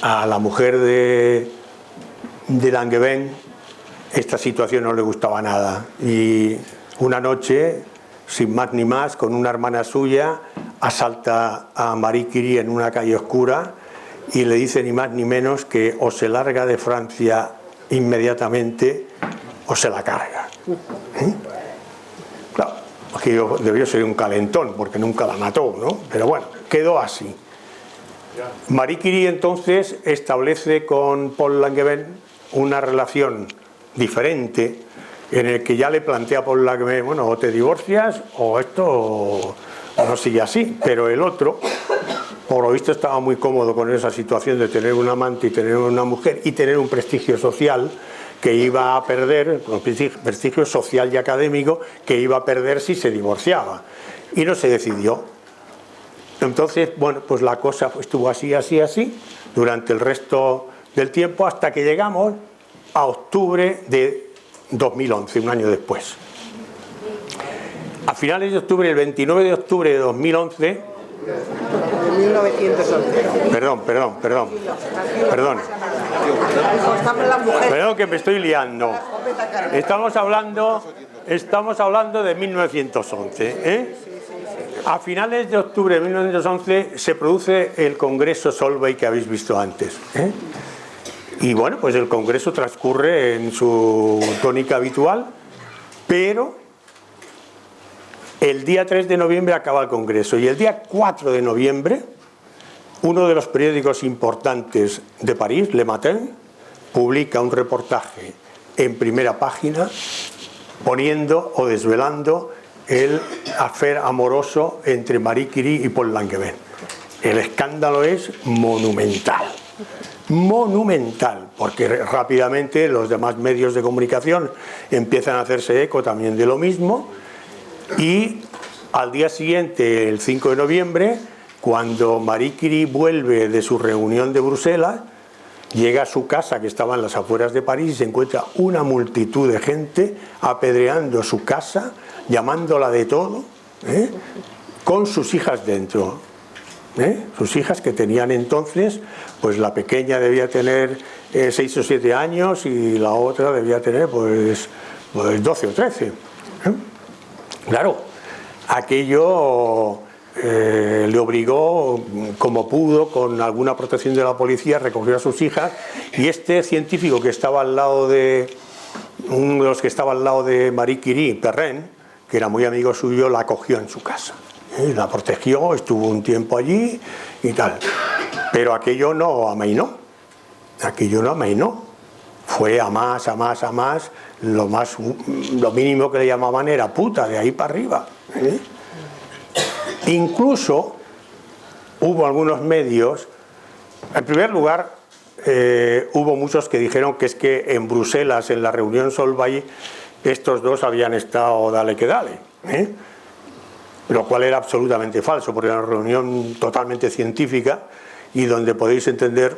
a la mujer de Langevin esta situación no le gustaba nada, y una noche, sin más ni más, con una hermana suya, asalta a Marie Curie en una calle oscura y le dice ni más ni menos que o se larga de Francia inmediatamente o se la carga. Claro, aquello debió ser un calentón porque nunca la mató, ¿no? Pero bueno, quedó así. Marie Curie entonces establece con Paul Langevin una relación diferente, en el que ya le plantea a Paul Langevin, bueno, o te divorcias o esto no sigue así. Pero el otro, por lo visto, estaba muy cómodo con esa situación de tener un amante y tener una mujer y tener un prestigio social que iba a perder, un prestigio social y académico que iba a perder si se divorciaba, y no se decidió. Entonces, bueno, pues la cosa estuvo así durante el resto del tiempo, hasta que llegamos a octubre de 2011, un año después. A finales de octubre, el 29 de octubre de 2011... 1911. Perdón. Perdón que me estoy liando. Estamos hablando de 1911, ¿eh? A finales de octubre de 1911 se produce el Congreso Solvay que habéis visto antes, ¿eh? Y bueno, pues el Congreso transcurre en su tónica habitual, pero el día 3 de noviembre acaba el Congreso y el día 4 de noviembre uno de los periódicos importantes de París, Le Matin, publica un reportaje en primera página poniendo o desvelando el affair amoroso entre Marie Curie y Paul Langevin. El escándalo es monumental, porque rápidamente los demás medios de comunicación empiezan a hacerse eco también de lo mismo, y al día siguiente, el 5 de noviembre, cuando Marie Curie vuelve de su reunión de Bruselas, llega a su casa, que estaba en las afueras de París, y se encuentra una multitud de gente apedreando su casa, llamándola de todo, con sus hijas dentro. Sus hijas, que tenían entonces, pues la pequeña debía tener 6 o 7 años y la otra debía tener pues 12 o 13. Claro, aquello le obligó, como pudo, con alguna protección de la policía, a recoger a sus hijas, y este científico que estaba al lado de, uno de los que estaba al lado de Marie Curie, Perrin, que era muy amigo suyo, la acogió en su casa. La protegió, estuvo un tiempo allí y tal. Pero aquello no amainó. Fue a más. Lo mínimo que le llamaban era puta, de ahí para arriba. Incluso hubo algunos medios, en primer lugar, hubo muchos que dijeron que es que en Bruselas, en la reunión Solvay, estos dos habían estado dale que dale, lo cual era absolutamente falso, porque era una reunión totalmente científica y donde podéis entender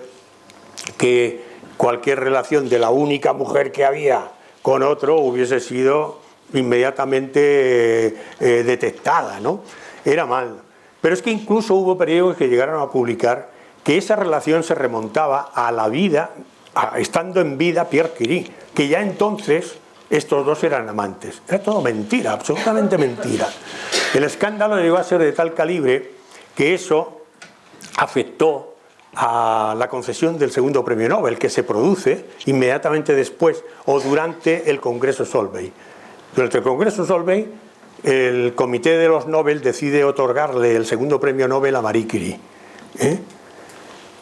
que cualquier relación de la única mujer que había con otro hubiese sido inmediatamente detectada, ¿no? Era mal. Pero es que incluso hubo periódicos que llegaron a publicar que esa relación se remontaba a la vida, estando en vida Pierre Curie, que ya entonces estos dos eran amantes. Era todo mentira, absolutamente mentira. El escándalo llegó a ser de tal calibre que eso afectó a la concesión del segundo premio Nobel, que se produce inmediatamente después o durante el Congreso Solvay. Durante el Congreso Solvay, el Comité de los Nobel decide otorgarle el segundo premio Nobel a Marie Curie.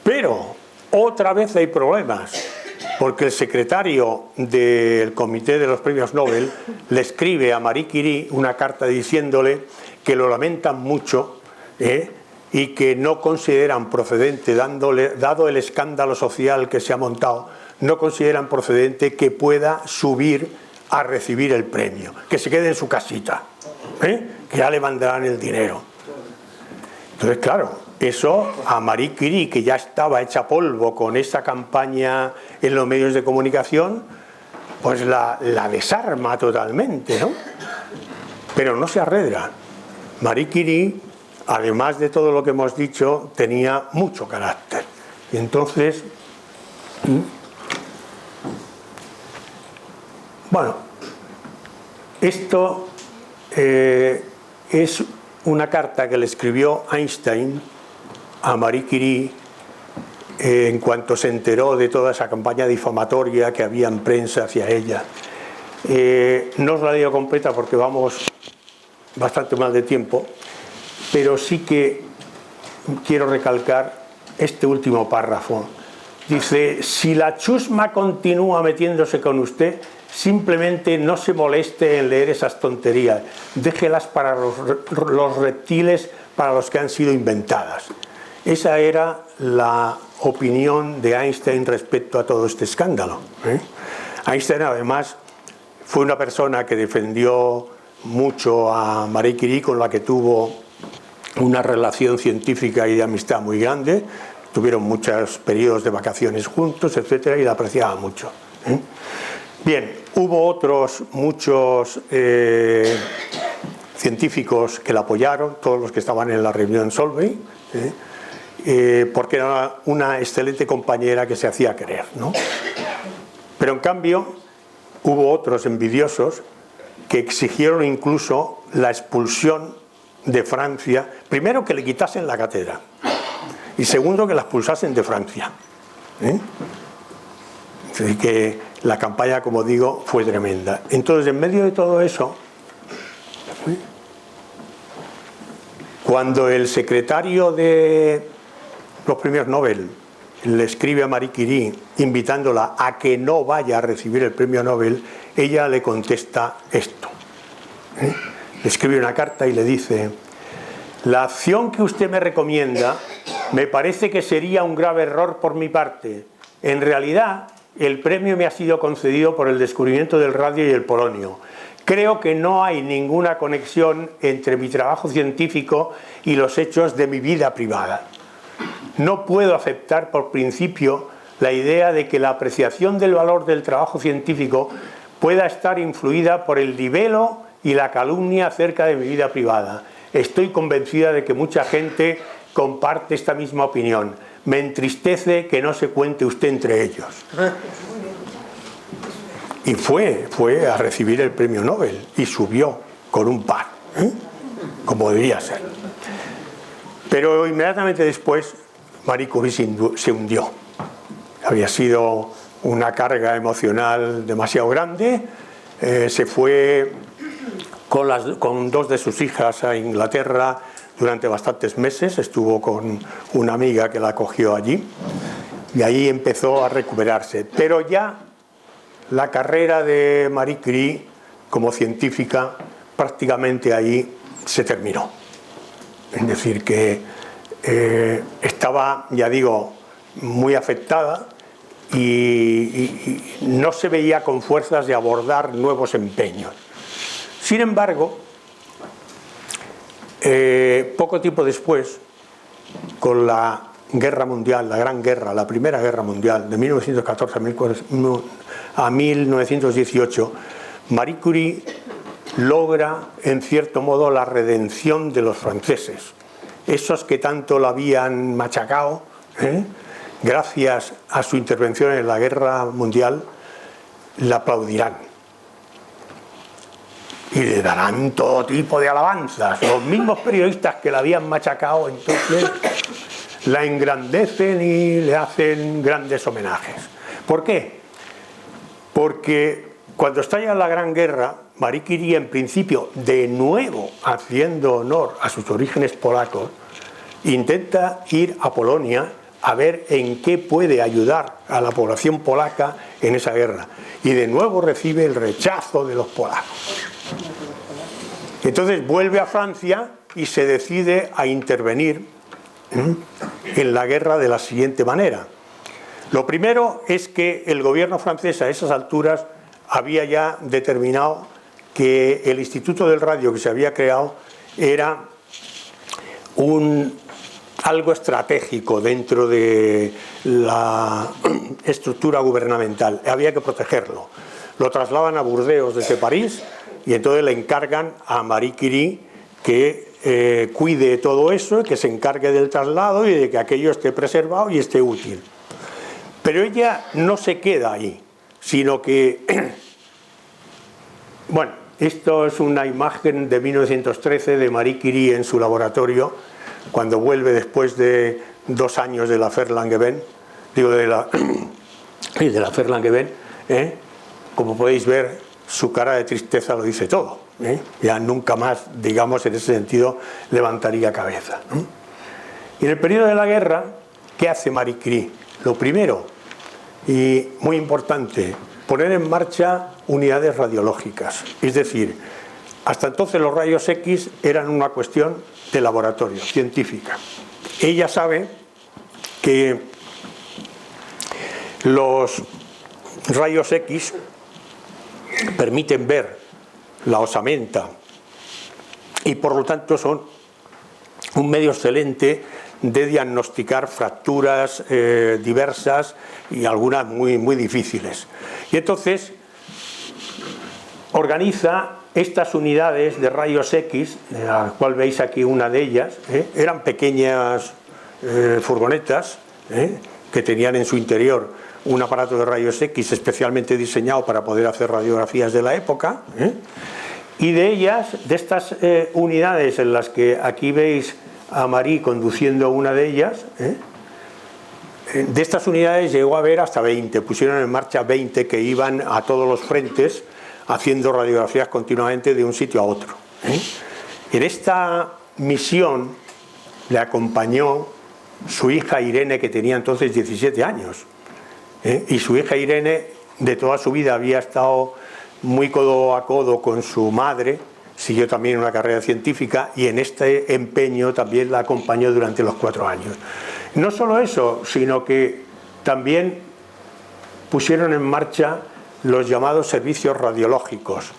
Pero otra vez hay problemas, porque el secretario del Comité de los Premios Nobel le escribe a Marie Curie una carta diciéndole que lo lamentan mucho y que no consideran procedente, dado el escándalo social que se ha montado, no consideran procedente que pueda subir a recibir el premio, que se quede en su casita, que ya le mandarán el dinero. Entonces, claro, eso a Marie Curie, que ya estaba hecha polvo con esa campaña en los medios de comunicación, pues la desarma totalmente, ¿no? Pero no se arredra. Marie Curie, además de todo lo que hemos dicho, tenía mucho carácter. Y entonces, bueno, esto es una carta que le escribió Einstein a Marie Curie en cuanto se enteró de toda esa campaña difamatoria que había en prensa hacia ella. No os la digo completa porque vamos bastante mal de tiempo, pero sí que quiero recalcar este último párrafo. Dice: si la chusma continúa metiéndose con usted, simplemente no se moleste en leer esas tonterías, déjelas para los reptiles para los que han sido inventadas. Esa era la opinión de Einstein respecto a todo este escándalo. Einstein, además, fue una persona que defendió mucho a Marie Curie, con la que tuvo una relación científica y de amistad muy grande. Tuvieron muchos periodos de vacaciones juntos, etcétera, y la apreciaba mucho. Bien, hubo otros muchos científicos que la apoyaron, todos los que estaban en la reunión Solvay, porque era una excelente compañera que se hacía querer, ¿no? Pero en cambio hubo otros envidiosos que exigieron incluso la expulsión de Francia, primero que le quitasen la cátedra y segundo que la expulsasen de Francia. Así que la campaña, como digo, fue tremenda. Entonces, en medio de todo eso, cuando el secretario de los premios Nobel le escribe a Marie Curie invitándola a que no vaya a recibir el premio Nobel, ella le contesta esto. Le escribe una carta y le dice: la acción que usted me recomienda me parece que sería un grave error por mi parte. En realidad, el premio me ha sido concedido por el descubrimiento del radio y el polonio. Creo que no hay ninguna conexión entre mi trabajo científico y los hechos de mi vida privada. No puedo aceptar por principio la idea de que la apreciación del valor del trabajo científico pueda estar influida por el libelo y la calumnia acerca de mi vida privada. Estoy convencida de que mucha gente comparte esta misma opinión. Me entristece que no se cuente usted entre ellos. Y fue a recibir el premio Nobel y subió con un par, como debía ser. Pero inmediatamente después Marie Curie se hundió. Había sido una carga emocional demasiado grande. Se fue con dos de sus hijas a Inglaterra durante bastantes meses. Estuvo con una amiga que la acogió allí y ahí empezó a recuperarse. Pero ya la carrera de Marie Curie como científica prácticamente ahí se terminó. Es decir, que estaba, ya digo, muy afectada y no se veía con fuerzas de abordar nuevos empeños. Sin embargo, poco tiempo después, con la Guerra Mundial, la Gran Guerra, la Primera Guerra Mundial, de 1914 a 1918, Marie Curie logra, en cierto modo, la redención de los franceses. Esos que tanto la habían machacado, gracias a su intervención en la Guerra Mundial, la aplaudirán. Y le darán todo tipo de alabanzas. Los mismos periodistas que la habían machacado, entonces, la engrandecen y le hacen grandes homenajes. ¿Por qué? Porque cuando estalla la Gran Guerra, Marie Curie, en principio, de nuevo haciendo honor a sus orígenes polacos, intenta ir a Polonia a ver en qué puede ayudar a la población polaca en esa guerra. Y de nuevo recibe el rechazo de los polacos. Entonces vuelve a Francia y se decide a intervenir en la guerra de la siguiente manera. Lo primero es que el gobierno francés a esas alturas había ya determinado que el Instituto del Radio que se había creado era algo estratégico dentro de la estructura gubernamental. Había que protegerlo. Lo trasladan a Burdeos desde París y entonces le encargan a Marie Curie que cuide todo eso, que se encargue del traslado y de que aquello esté preservado y esté útil. Pero ella no se queda ahí, sino que, bueno, esto es una imagen de 1913 de Marie Curie en su laboratorio, cuando vuelve después de 2 años de la Affaire Langevin, digo de la Verlangewijn, como podéis ver, su cara de tristeza lo dice todo. Ya nunca más, digamos, en ese sentido, levantaría cabeza. Y en el periodo de la guerra, ¿qué hace Marie Curie? Lo primero, y muy importante, poner en marcha unidades radiológicas. Es decir, hasta entonces los rayos X eran una cuestión de laboratorio, científica. Ella sabe que los rayos X permiten ver la osamenta y por lo tanto son un medio excelente de diagnosticar fracturas diversas y algunas muy, muy difíciles. Y entonces organiza estas unidades de rayos X, de la cual veis aquí una de ellas, eran pequeñas furgonetas que tenían en su interior un aparato de rayos X especialmente diseñado para poder hacer radiografías de la época, y de ellas, de estas unidades en las que aquí veis a Marie conduciendo una de ellas, de estas unidades llegó a haber hasta 20, pusieron en marcha 20 que iban a todos los frentes haciendo radiografías continuamente de un sitio a otro. En esta misión le acompañó su hija Irene, que tenía entonces 17 años. Y su hija Irene de toda su vida había estado muy codo a codo con su madre, siguió también una carrera científica y en este empeño también la acompañó durante los 4 años. No solo eso, sino que también pusieron en marcha los llamados servicios radiológicos.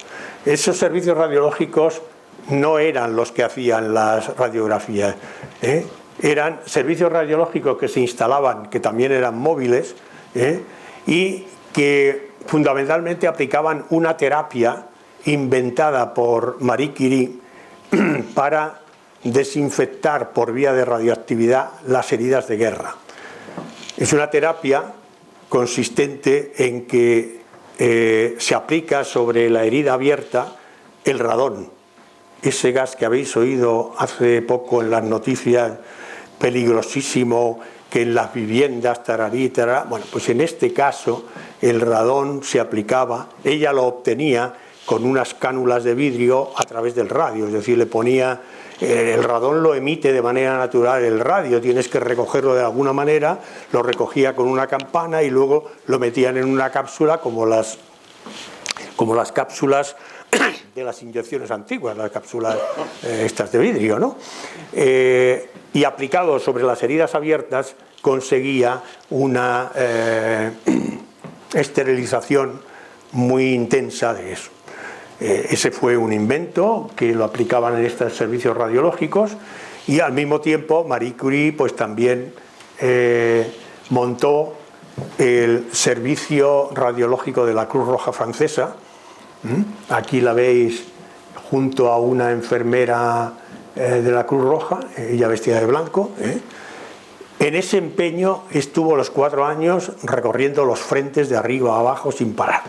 Esos servicios radiológicos no eran los que hacían las radiografías, eran servicios radiológicos que se instalaban, que también eran móviles, y que fundamentalmente aplicaban una terapia inventada por Marie Curie para desinfectar por vía de radioactividad las heridas de guerra. Es una terapia consistente en que se aplica sobre la herida abierta el radón, ese gas que habéis oído hace poco en las noticias, peligrosísimo, que en las viviendas, tararí, tarará. Bueno, pues en este caso el radón se aplicaba, ella lo obtenía con unas cánulas de vidrio a través del radio, es decir, le ponía, el radón lo emite de manera natural el radio, tienes que recogerlo de alguna manera, lo recogía con una campana y luego lo metían en una cápsula como las cápsulas de las inyecciones antiguas, las cápsulas estas de vidrio, ¿no? Y aplicado sobre las heridas abiertas conseguía una esterilización muy intensa de eso. Ese fue un invento que lo aplicaban en estos servicios radiológicos y al mismo tiempo Marie Curie pues también montó el servicio radiológico de la Cruz Roja Francesa. Aquí la veis junto a una enfermera de la Cruz Roja, ella vestida de blanco. En ese empeño estuvo los 4 años recorriendo los frentes de arriba a abajo sin parar.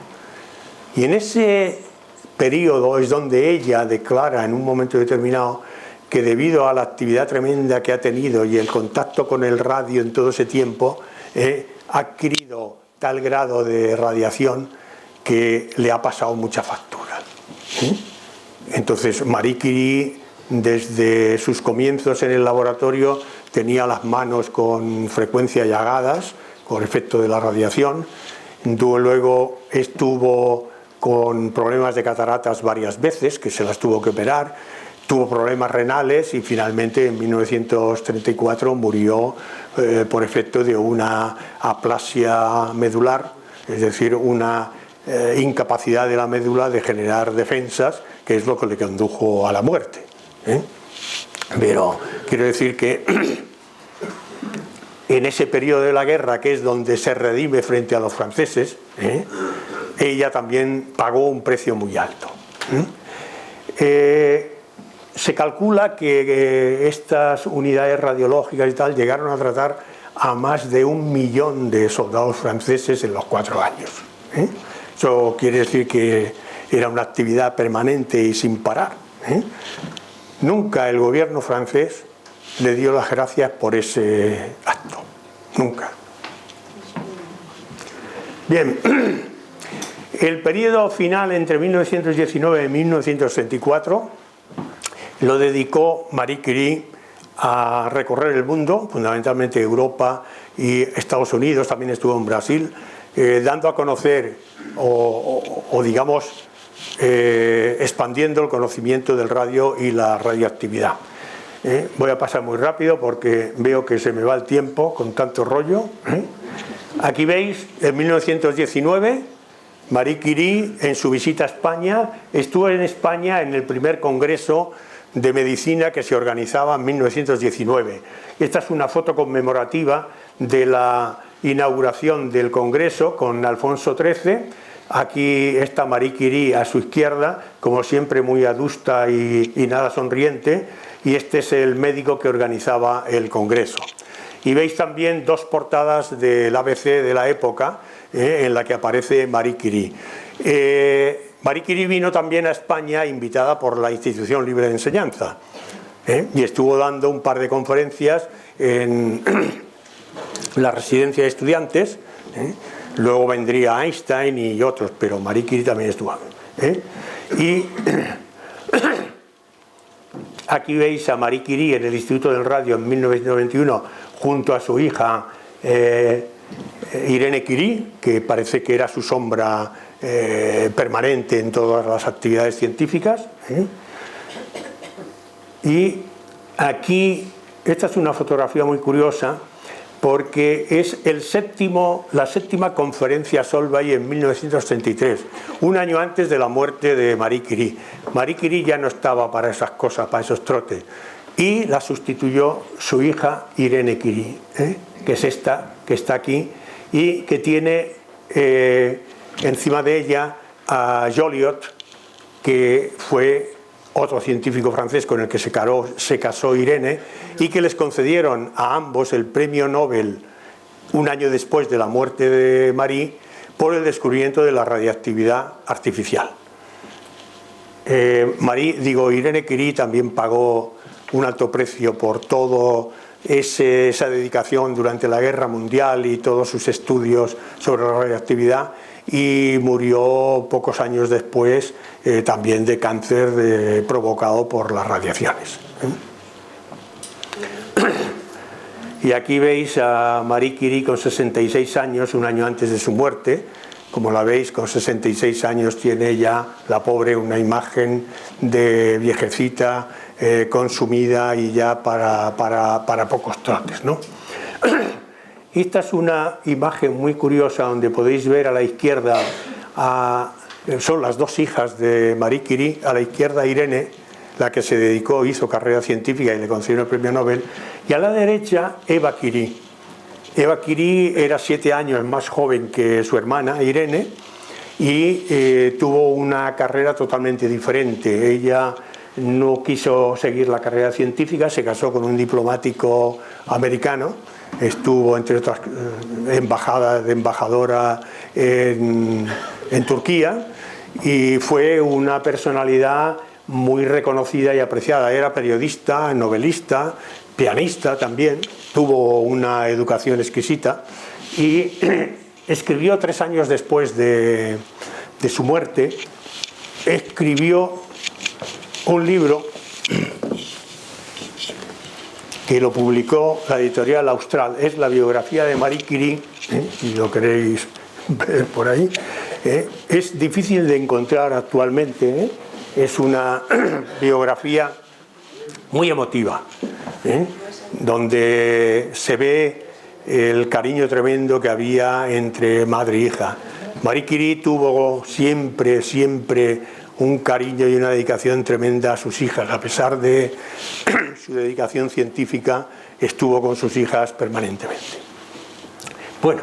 Y en ese periodo es donde ella declara en un momento determinado que debido a la actividad tremenda que ha tenido y el contacto con el radio en todo ese tiempo, ha adquirido tal grado de radiación que le ha pasado mucha factura. Entonces Marie Curie, desde sus comienzos en el laboratorio, tenía las manos con frecuencia llagadas por efecto de la radiación. Luego estuvo con problemas de cataratas varias veces, que se las tuvo que operar, tuvo problemas renales y finalmente en 1934 murió por efecto de una aplasia medular, es decir, una incapacidad de la médula de generar defensas, que es lo que le condujo a la muerte. Pero quiero decir que en ese periodo de la guerra, que es donde se redime frente a los franceses, ella también pagó un precio muy alto. Se calcula que estas unidades radiológicas y tal llegaron a tratar a más de 1 millón de soldados franceses en los 4 años. Eso quiere decir que era una actividad permanente y sin parar. Nunca el gobierno francés le dio las gracias por ese acto. Nunca. Bien, el periodo final entre 1919 y 1934 lo dedicó Marie Curie a recorrer el mundo, fundamentalmente Europa y Estados Unidos, también estuvo en Brasil, dando a conocer o digamos, expandiendo el conocimiento del radio y la radioactividad. Voy a pasar muy rápido porque veo que se me va el tiempo con tanto rollo. Aquí veis, en 1919, Marie Curie, en su visita a España, estuvo en España en el primer congreso de medicina que se organizaba en 1919. Esta es una foto conmemorativa de la inauguración del congreso con Alfonso XIII. Aquí está Marie Curie a su izquierda, como siempre muy adusta y nada sonriente, y este es el médico que organizaba el congreso. Y veis también dos portadas del ABC de la época, en la que aparece Marie Curie. Marie Curie vino también a España invitada por la Institución Libre de Enseñanza, y estuvo dando un par de conferencias en la residencia de estudiantes. Luego vendría Einstein y otros, pero Marie Curie también estuvo. Y aquí veis a Marie Curie en el Instituto del Radio en 1991 junto a su hija Irene Curie, que parece que era su sombra permanente en todas las actividades científicas. Y aquí, esta es una fotografía muy curiosa, porque es la séptima conferencia Solvay en 1933, un año antes de la muerte de Marie Curie. Marie Curie ya no estaba para esas cosas, para esos trotes, y la sustituyó su hija Irene Curie, que es esta, que está aquí, y que tiene encima de ella a Joliot, que fue otro científico francés con el que se casó Irene, y que les concedieron a ambos el premio Nobel un año después de la muerte de Marie por el descubrimiento de la radiactividad artificial. Irene Curie también pagó un alto precio por todo esa dedicación durante la Guerra Mundial y todos sus estudios sobre la radioactividad, y murió pocos años después también de cáncer provocado por las radiaciones. Y aquí veis a Marie Curie con 66 años, un año antes de su muerte. Como la veis, con 66 años tiene ella, la pobre, una imagen de viejecita, consumida y ya para pocos trotes, ¿no? Esta es una imagen muy curiosa donde podéis ver a la izquierda, son las dos hijas de Marie Curie, a la izquierda Irene, la que se dedicó, hizo carrera científica y le concedió el premio Nobel, y a la derecha Eva Curie. Eva Curie era 7 años más joven que su hermana Irene y tuvo una carrera totalmente diferente. Ella no quiso seguir la carrera científica, se casó con un diplomático americano, estuvo entre otras embajadora en Turquía, y fue una personalidad muy reconocida y apreciada. Era periodista, novelista, pianista también, tuvo una educación exquisita y escribió 3 años después de su muerte, escribió un libro que lo publicó la editorial Austral. Es la biografía de Marie Curie, si lo queréis ver por ahí. Es difícil de encontrar actualmente, es una biografía muy emotiva, donde se ve el cariño tremendo que había entre madre e hija. Marie Curie tuvo siempre un cariño y una dedicación tremenda a sus hijas. A pesar de su dedicación científica, estuvo con sus hijas permanentemente. Bueno,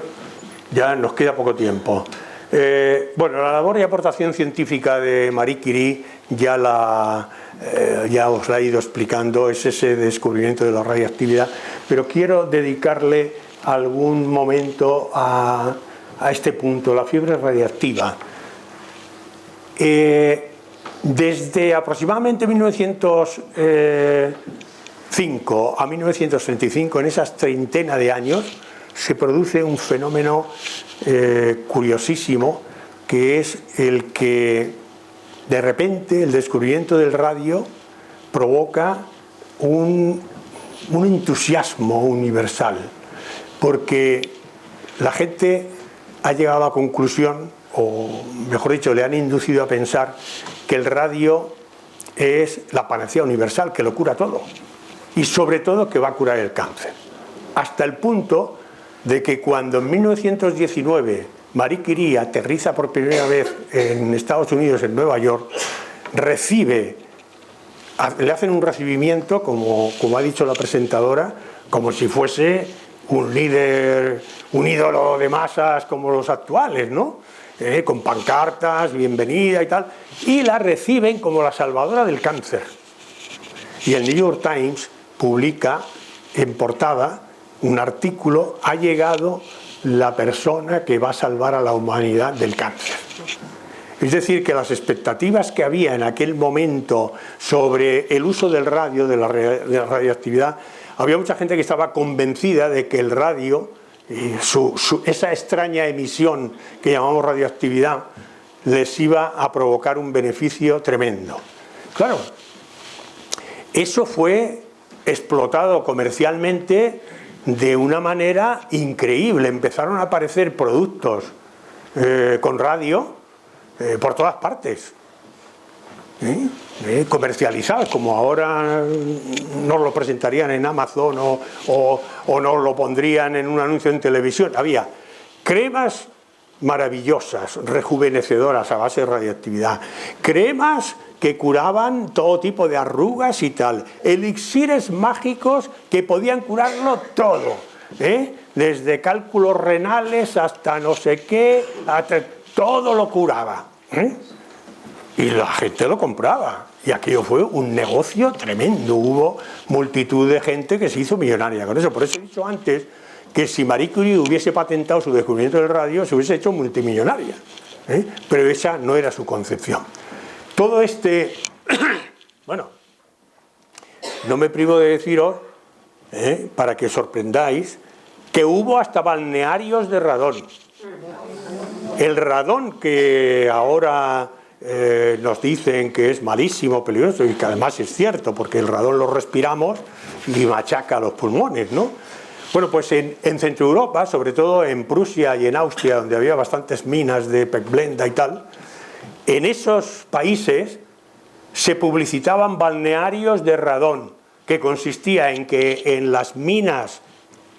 ya nos queda poco tiempo. La labor y aportación científica de Marie Curie ya os la he ido explicando, es ese descubrimiento de la radioactividad, pero quiero dedicarle algún momento a este punto, la fiebre radiactiva. Desde aproximadamente 1905 a 1935, en esas treintena de años, se produce un fenómeno curiosísimo, que es el que de repente el descubrimiento del radio provoca un entusiasmo universal, porque la gente ha llegado a la conclusión, o mejor dicho, le han inducido a pensar que el radio es la panacea universal, que lo cura todo, y sobre todo que va a curar el cáncer. Hasta el punto de que cuando en 1919 Marie Curie aterriza por primera vez en Estados Unidos, en Nueva York, le hacen un recibimiento, como ha dicho la presentadora, como si fuese un líder, un ídolo de masas como los actuales, ¿no? Con pancartas, bienvenida y tal, y la reciben como la salvadora del cáncer. Y el New York Times publica en portada un artículo: ha llegado la persona que va a salvar a la humanidad del cáncer. Es decir, que las expectativas que había en aquel momento sobre el uso del radio, de la radioactividad, había mucha gente que estaba convencida de que el radio, esa extraña emisión que llamamos radioactividad, les iba a provocar un beneficio tremendo. Claro, eso fue explotado comercialmente de una manera increíble. Empezaron a aparecer productos con radio por todas partes, comercializados, como ahora nos lo presentarían en Amazon o nos lo pondrían en un anuncio en televisión. Había cremas maravillosas, rejuvenecedoras a base de radioactividad, cremas que curaban todo tipo de arrugas y tal, elixires mágicos que podían curarlo todo, desde cálculos renales hasta no sé qué, hasta todo lo curaba, y la gente lo compraba, y aquello fue un negocio tremendo. Hubo multitud de gente que se hizo millonaria con eso. Por eso he dicho antes que si Marie Curie hubiese patentado su descubrimiento del radio, se hubiese hecho multimillonaria, pero esa no era su concepción. Todo bueno, no me privo de deciros, para que os sorprendáis, que hubo hasta balnearios de radón. El radón, que ahora nos dicen que es malísimo, peligroso, y que además es cierto, porque el radón lo respiramos y machaca los pulmones, ¿no? Bueno, pues en Centro Europa, sobre todo en Prusia y en Austria, donde había bastantes minas de pechblenda y tal, en esos países se publicitaban balnearios de radón, que consistía en que en las minas,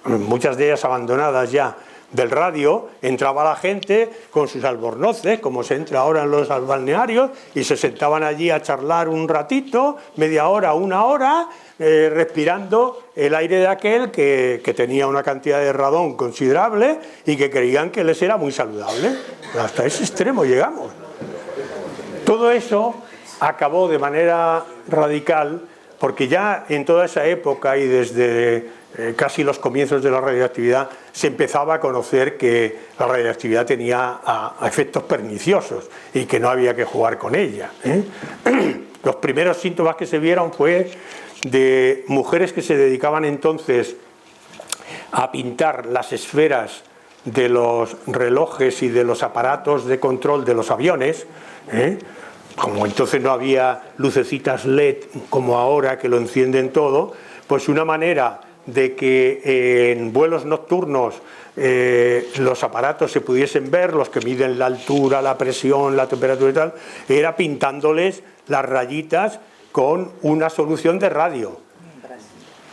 muchas de ellas abandonadas ya, del radio, entraba la gente con sus albornoces, como se entra ahora en los balnearios, y se sentaban allí a charlar un ratito, media hora, una hora, respirando el aire de aquel que tenía una cantidad de radón considerable y que creían que les era muy saludable. Hasta ese extremo llegamos. Todo eso acabó de manera radical, porque ya en toda esa época y desde casi los comienzos de la radioactividad se empezaba a conocer que la radioactividad tenía efectos perniciosos y que no había que jugar con ella. Los primeros síntomas que se vieron fue de mujeres que se dedicaban entonces a pintar las esferas de los relojes y de los aparatos de control de los aviones, como entonces no había lucecitas LED como ahora que lo encienden todo, pues una manera de que en vuelos nocturnos los aparatos se pudiesen ver, los que miden la altura, la presión, la temperatura y tal, era pintándoles las rayitas con una solución de radio.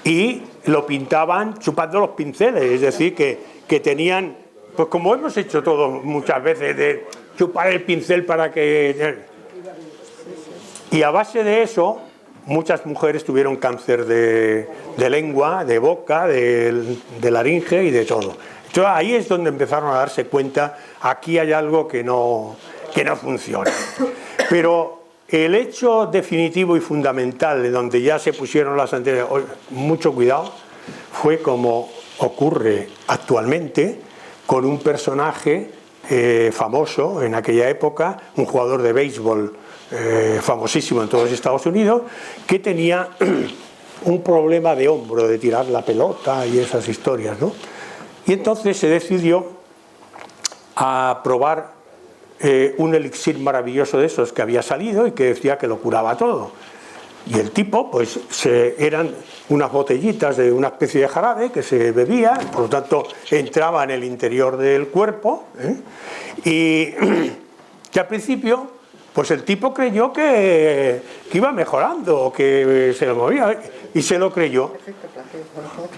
Y lo pintaban chupando los pinceles, es decir, que tenían, pues como hemos hecho todos muchas veces, de chupar el pincel para que... Y a base de eso, muchas mujeres tuvieron cáncer de lengua, de boca, de laringe y de todo. Entonces ahí es donde empezaron a darse cuenta, aquí hay algo que no funciona. Pero el hecho definitivo y fundamental, de donde ya se pusieron las antenas, mucho cuidado, fue como ocurre actualmente con un personaje famoso en aquella época, un jugador de béisbol famosísimo en todos los Estados Unidos, que tenía un problema de hombro, de tirar la pelota y esas historias, ¿no? Y entonces se decidió a probar un elixir maravilloso de esos que había salido y que decía que lo curaba todo. Y el tipo, pues eran unas botellitas de una especie de jarabe que se bebía, por lo tanto entraba en el interior del cuerpo, y que al principio, pues el tipo creyó que iba mejorando, que se lo movía, y se lo creyó.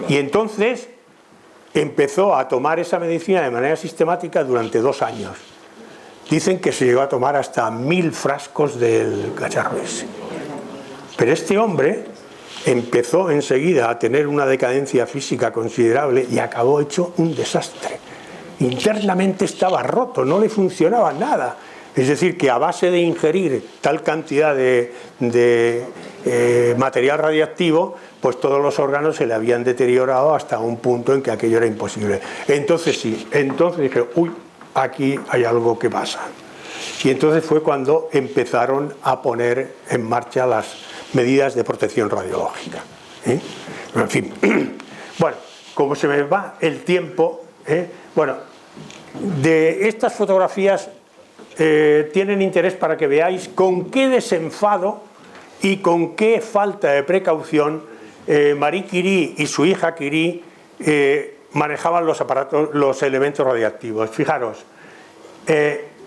Y entonces empezó a tomar esa medicina de manera sistemática durante 2 años. Dicen que se llegó a tomar hasta 1000 frascos del cacharro ese. Pero este hombre empezó enseguida a tener una decadencia física considerable y acabó hecho un desastre. Internamente estaba roto, no le funcionaba nada. Es decir, que a base de ingerir tal cantidad de material radiactivo, pues todos los órganos se le habían deteriorado hasta un punto en que aquello era imposible. Entonces sí, entonces dije, uy, aquí hay algo que pasa. Y entonces fue cuando empezaron a poner en marcha las medidas de protección radiológica. En fin, bueno, como se me va el tiempo, bueno, de estas fotografías tienen interés para que veáis con qué desenfado y con qué falta de precaución Marie Curie y su hija Curie manejaban los elementos radiactivos. Fijaros,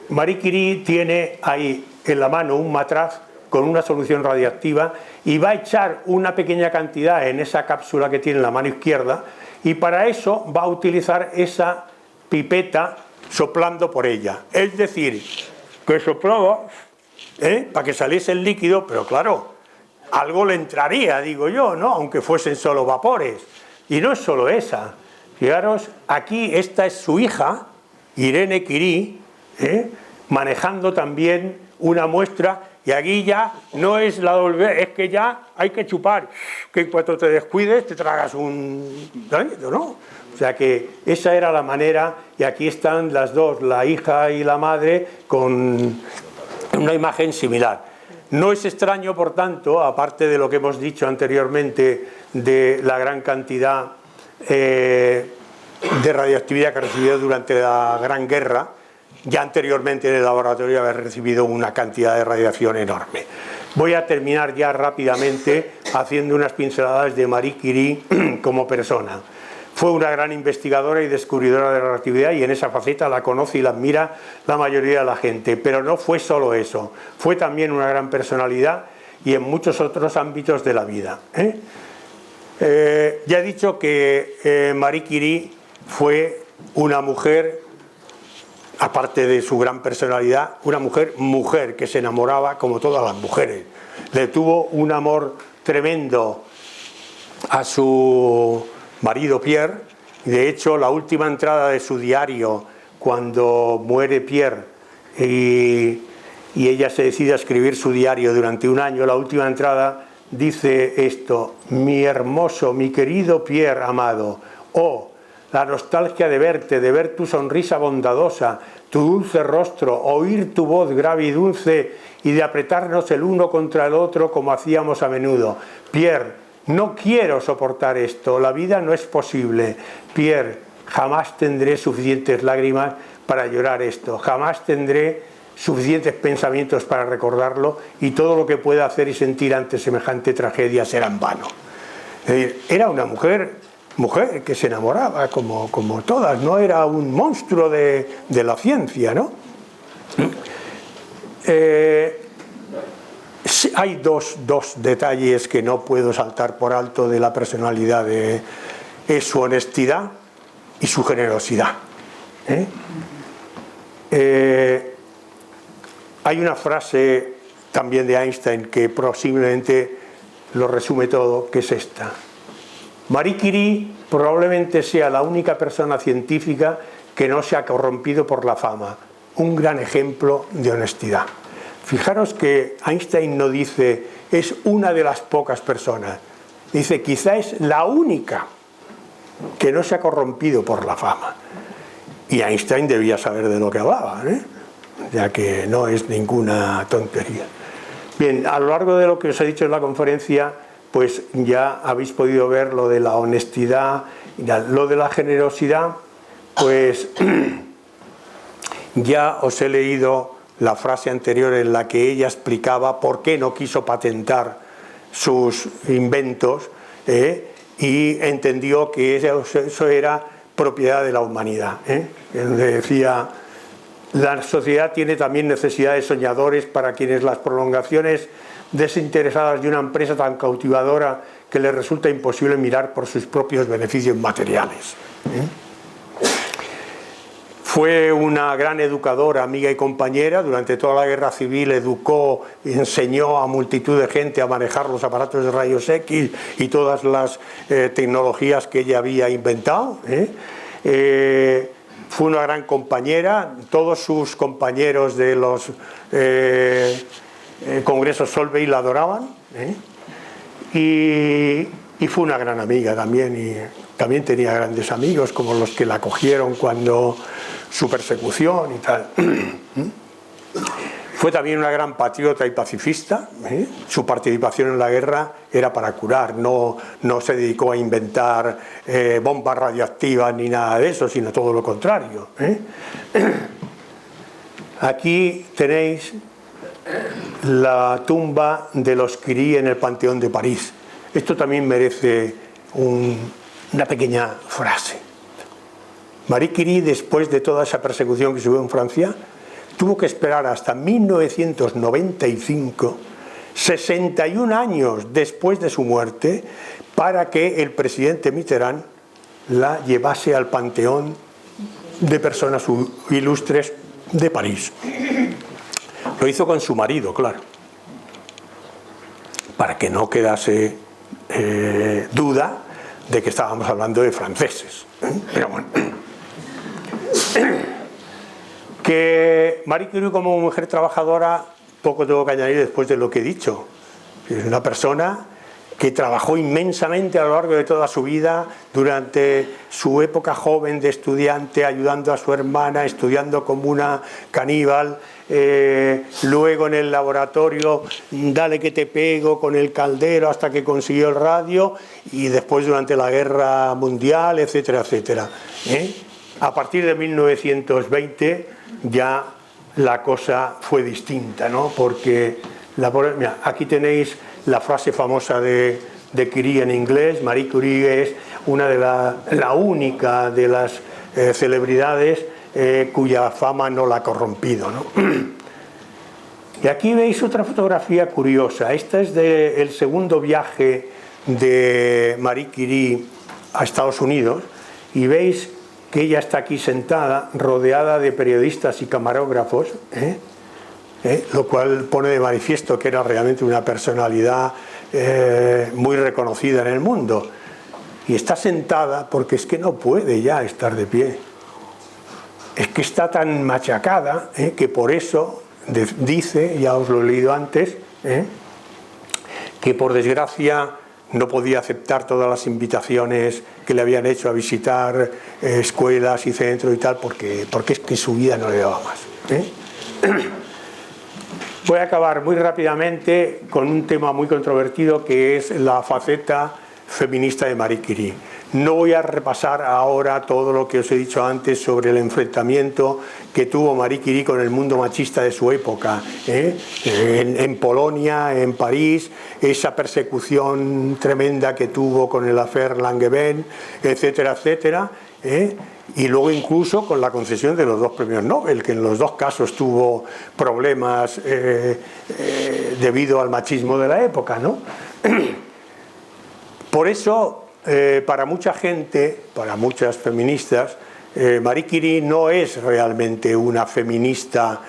Marie Curie tiene ahí en la mano un matraz con una solución radiactiva y va a echar una pequeña cantidad en esa cápsula que tiene en la mano izquierda, y para eso va a utilizar esa pipeta soplando por ella. Es decir, que soplaba para que saliese el líquido, pero claro, algo le entraría, digo yo, ¿no? Aunque fuesen solo vapores. Y no es solo esa. Fijaros, aquí esta es su hija, Irene Curie, manejando también una muestra, y aquí ya no es la doble, es que ya hay que chupar, que en cuanto te descuides te tragas un dañito, ¿no? O sea que esa era la manera, y aquí están las dos, la hija y la madre, con una imagen similar. No es extraño, por tanto, aparte de lo que hemos dicho anteriormente de la gran cantidad de radioactividad que recibió durante la Gran Guerra, ya anteriormente en el laboratorio había recibido una cantidad de radiación enorme. Voy a terminar ya rápidamente haciendo unas pinceladas de Marie Curie como persona. Fue una gran investigadora y descubridora de la radioactividad, y en esa faceta la conoce y la admira la mayoría de la gente. Pero no fue solo eso, fue también una gran personalidad y en muchos otros ámbitos de la vida. Ya he dicho que Marie Curie fue una mujer, aparte de su gran personalidad, una mujer que se enamoraba como todas las mujeres. Le tuvo un amor tremendo a su marido Pierre. De hecho, la última entrada de su diario, cuando muere Pierre y ella se decide a escribir su diario durante un año, la última entrada dice esto: mi hermoso, mi querido Pierre amado, oh, la nostalgia de verte, de ver tu sonrisa bondadosa, tu dulce rostro, oír tu voz grave y dulce, y de apretarnos el uno contra el otro como hacíamos a menudo. Pierre, no quiero soportar esto, la vida no es posible. Pierre, jamás tendré suficientes lágrimas para llorar esto, jamás tendré suficientes pensamientos para recordarlo, y todo lo que pueda hacer y sentir ante semejante tragedia será en vano. Es decir, era una mujer que se enamoraba como todas, no era un monstruo de la ciencia, ¿no? Hay dos detalles que no puedo saltar por alto de la personalidad es su honestidad y su generosidad. Hay una frase también de Einstein que posiblemente lo resume todo, que es esta: Marie Curie probablemente sea la única persona científica que no se ha corrompido por la fama. Un gran ejemplo de honestidad. Fijaros que Einstein no dice es una de las pocas personas, dice quizá es la única que no se ha corrompido por la fama. Y Einstein debía saber de lo que hablaba, ya que no es ninguna tontería. Bien, a lo largo de lo que os he dicho en la conferencia, pues ya habéis podido ver lo de la honestidad, lo de la generosidad, pues Ya os he leído la frase anterior en la que ella explicaba por qué no quiso patentar sus inventos, y entendió que eso era propiedad de la humanidad. Donde decía, la sociedad tiene también necesidad de soñadores para quienes las prolongaciones desinteresadas de una empresa tan cautivadora que les resulta imposible mirar por sus propios beneficios materiales. Fue una gran educadora, amiga y compañera. Durante toda la guerra civil educó y enseñó a multitud de gente a manejar los aparatos de rayos X y todas las tecnologías que ella había inventado. Fue una gran compañera. Todos sus compañeros de los congresos Solvay la adoraban. Y fue una gran amiga también. Y también tenía grandes amigos como los que la acogieron cuando su persecución y tal. Fue también una gran patriota y pacifista. Su participación en la guerra era para curar, no se dedicó a inventar bombas radioactivas ni nada de eso, sino todo lo contrario. Aquí tenéis la tumba de los Curie en el Panteón de París. Esto también merece una pequeña frase. Marie Curie, después de toda esa persecución que sufrió en Francia, tuvo que esperar hasta 1995, 61 años después de su muerte, para que el presidente Mitterrand la llevase al Panteón de personas ilustres de París. Lo hizo con su marido, claro, para que no quedase duda de que estábamos hablando de franceses. Pero bueno. Que Marie Curie, como mujer trabajadora, poco tengo que añadir después de lo que he dicho. Es una persona que trabajó inmensamente a lo largo de toda su vida, durante su época joven de estudiante, ayudando a su hermana, estudiando como una caníbal, luego en el laboratorio, dale que te pego con el caldero hasta que consiguió el radio, y después durante la guerra mundial, etcétera, etcétera. A partir de 1920 ya la cosa fue distinta, ¿no? Porque mira, aquí tenéis la frase famosa de Curie en inglés. Marie Curie es una de la única de las celebridades cuya fama no la ha corrompido, ¿no? Y aquí veis otra fotografía curiosa. Esta es del segundo viaje de Marie Curie a Estados Unidos, y veis que ella está aquí sentada, rodeada de periodistas y camarógrafos, lo cual pone de manifiesto que era realmente una personalidad muy reconocida en el mundo. Y está sentada porque es que no puede ya estar de pie. Es que está tan machacada que por eso dice, ya os lo he leído antes, que por desgracia no podía aceptar todas las invitaciones que le habían hecho a visitar escuelas y centros y tal, porque es que su vida no le daba más. Voy a acabar muy rápidamente con un tema muy controvertido, que es la faceta feminista de Marie Curie. No voy a repasar ahora todo lo que os he dicho antes sobre el enfrentamiento que tuvo Marie Curie con el mundo machista de su época, en Polonia, en París, esa persecución tremenda que tuvo con el affaire Langevin, etcétera, etcétera, y luego incluso con la concesión de los 2 premios Nobel, que en los 2 casos tuvo problemas debido al machismo de la época, ¿no? Por eso, para mucha gente, para muchas feministas, Marie Curie no es realmente una feminista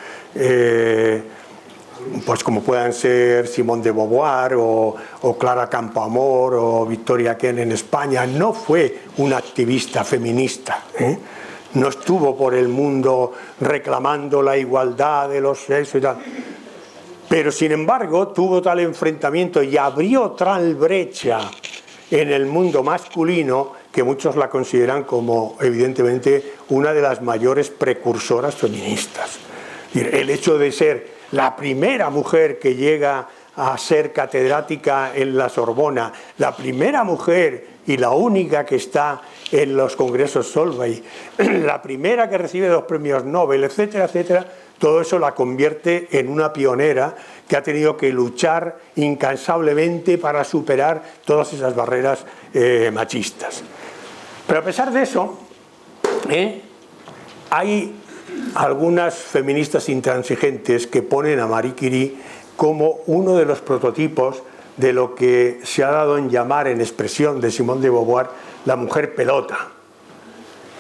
pues como puedan ser Simone de Beauvoir o Clara Campoamor o Victoria Kent en España. No fue una activista feminista, no estuvo por el mundo reclamando la igualdad de los sexos y tal. Pero sin embargo tuvo tal enfrentamiento y abrió tal brecha en el mundo masculino que muchos la consideran como, evidentemente, una de las mayores precursoras feministas. El hecho de ser la primera mujer que llega a ser catedrática en la Sorbona, la primera mujer y la única que está en los congresos Solvay, la primera que recibe 2 premios Nobel, etcétera, etcétera. Todo eso la convierte en una pionera que ha tenido que luchar incansablemente para superar todas esas barreras machistas. Pero a pesar de eso, hay algunas feministas intransigentes que ponen a Marie Curie como uno de los prototipos de lo que se ha dado en llamar, en expresión de Simone de Beauvoir, la mujer pelota.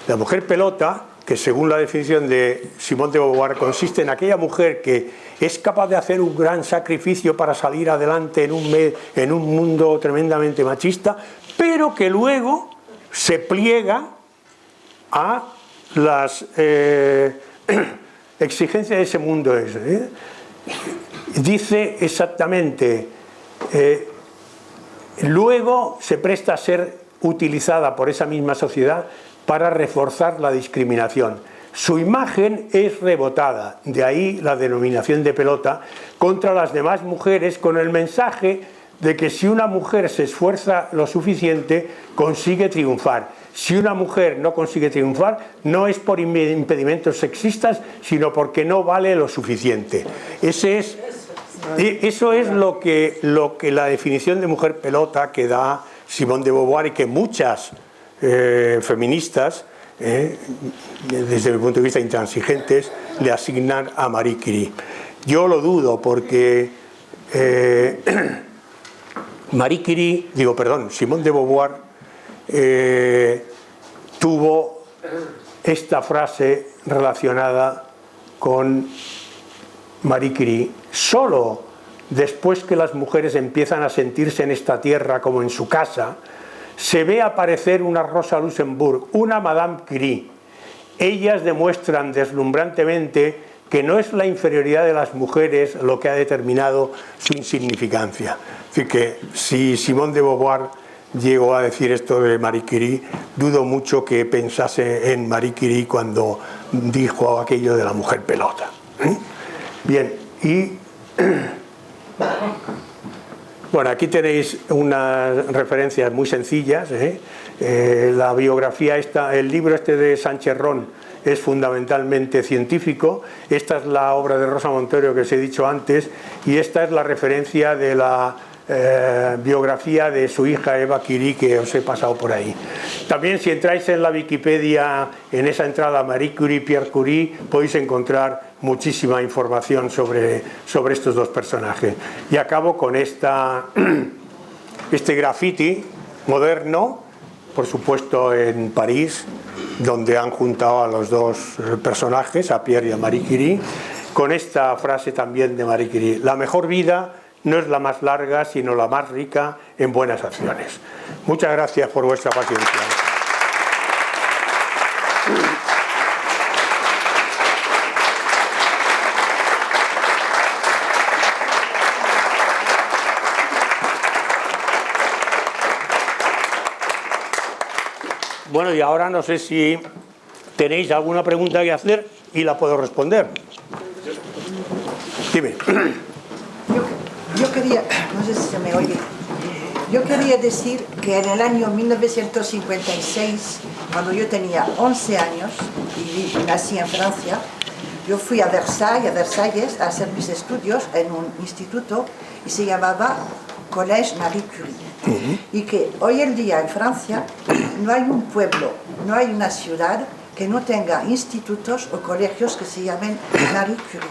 La mujer pelota, que según la definición de Simone de Beauvoir consiste en aquella mujer que es capaz de hacer un gran sacrificio para salir adelante en un mundo tremendamente machista, pero que luego se pliega a las exigencias de ese mundo. Dice exactamente, luego se presta a ser utilizada por esa misma sociedad para reforzar la discriminación. Su imagen es rebotada, de ahí la denominación de pelota, contra las demás mujeres, con el mensaje de que si una mujer se esfuerza lo suficiente, consigue triunfar. Si una mujer no consigue triunfar, no es por impedimentos sexistas, sino porque no vale lo suficiente. Eso es lo que la definición de mujer pelota que da Simone de Beauvoir y que muchas feministas, desde mi punto de vista intransigentes, le asignan a Marie Curie. Yo lo dudo porque Simone de Beauvoir tuvo esta frase relacionada con Marie Curie: solo después que las mujeres empiezan a sentirse en esta tierra como en su casa, se ve aparecer una Rosa Luxemburg, una Madame Curie. Ellas demuestran deslumbrantemente que no es la inferioridad de las mujeres lo que ha determinado su insignificancia. Así que si Simone de Beauvoir llegó a decir esto de Marie Curie, dudo mucho que pensase en Marie Curie cuando dijo aquello de la mujer pelota. Bien, y bueno, aquí tenéis unas referencias muy sencillas. La biografía el libro de Sánchez Ron es fundamentalmente científico. Esta es la obra de Rosa Montero que os he dicho antes, y esta es la referencia de la biografía de su hija Eva Curie que os he pasado por ahí. También, si entráis en la Wikipedia, en esa entrada Marie Curie, Pierre Curie, podéis encontrar muchísima información sobre estos dos personajes. Y acabo con este graffiti moderno, por supuesto en París, donde han juntado a los dos personajes, a Pierre y a Marie Curie, con esta frase también de Marie Curie: la mejor vida no es la más larga, sino la más rica en buenas acciones. Muchas gracias por vuestra paciencia. Bueno, y ahora no sé si tenéis alguna pregunta que hacer y la puedo responder. Dime. Yo quería, no sé si se me oye, yo quería decir que en el año 1956, cuando yo tenía 11 años y nací en Francia, yo fui a Versalles, a hacer mis estudios en un instituto y se llamaba Collège Marie Curie. Y que hoy en día en Francia no hay un pueblo, no hay una ciudad que no tenga institutos o colegios que se llamen Marie Curie.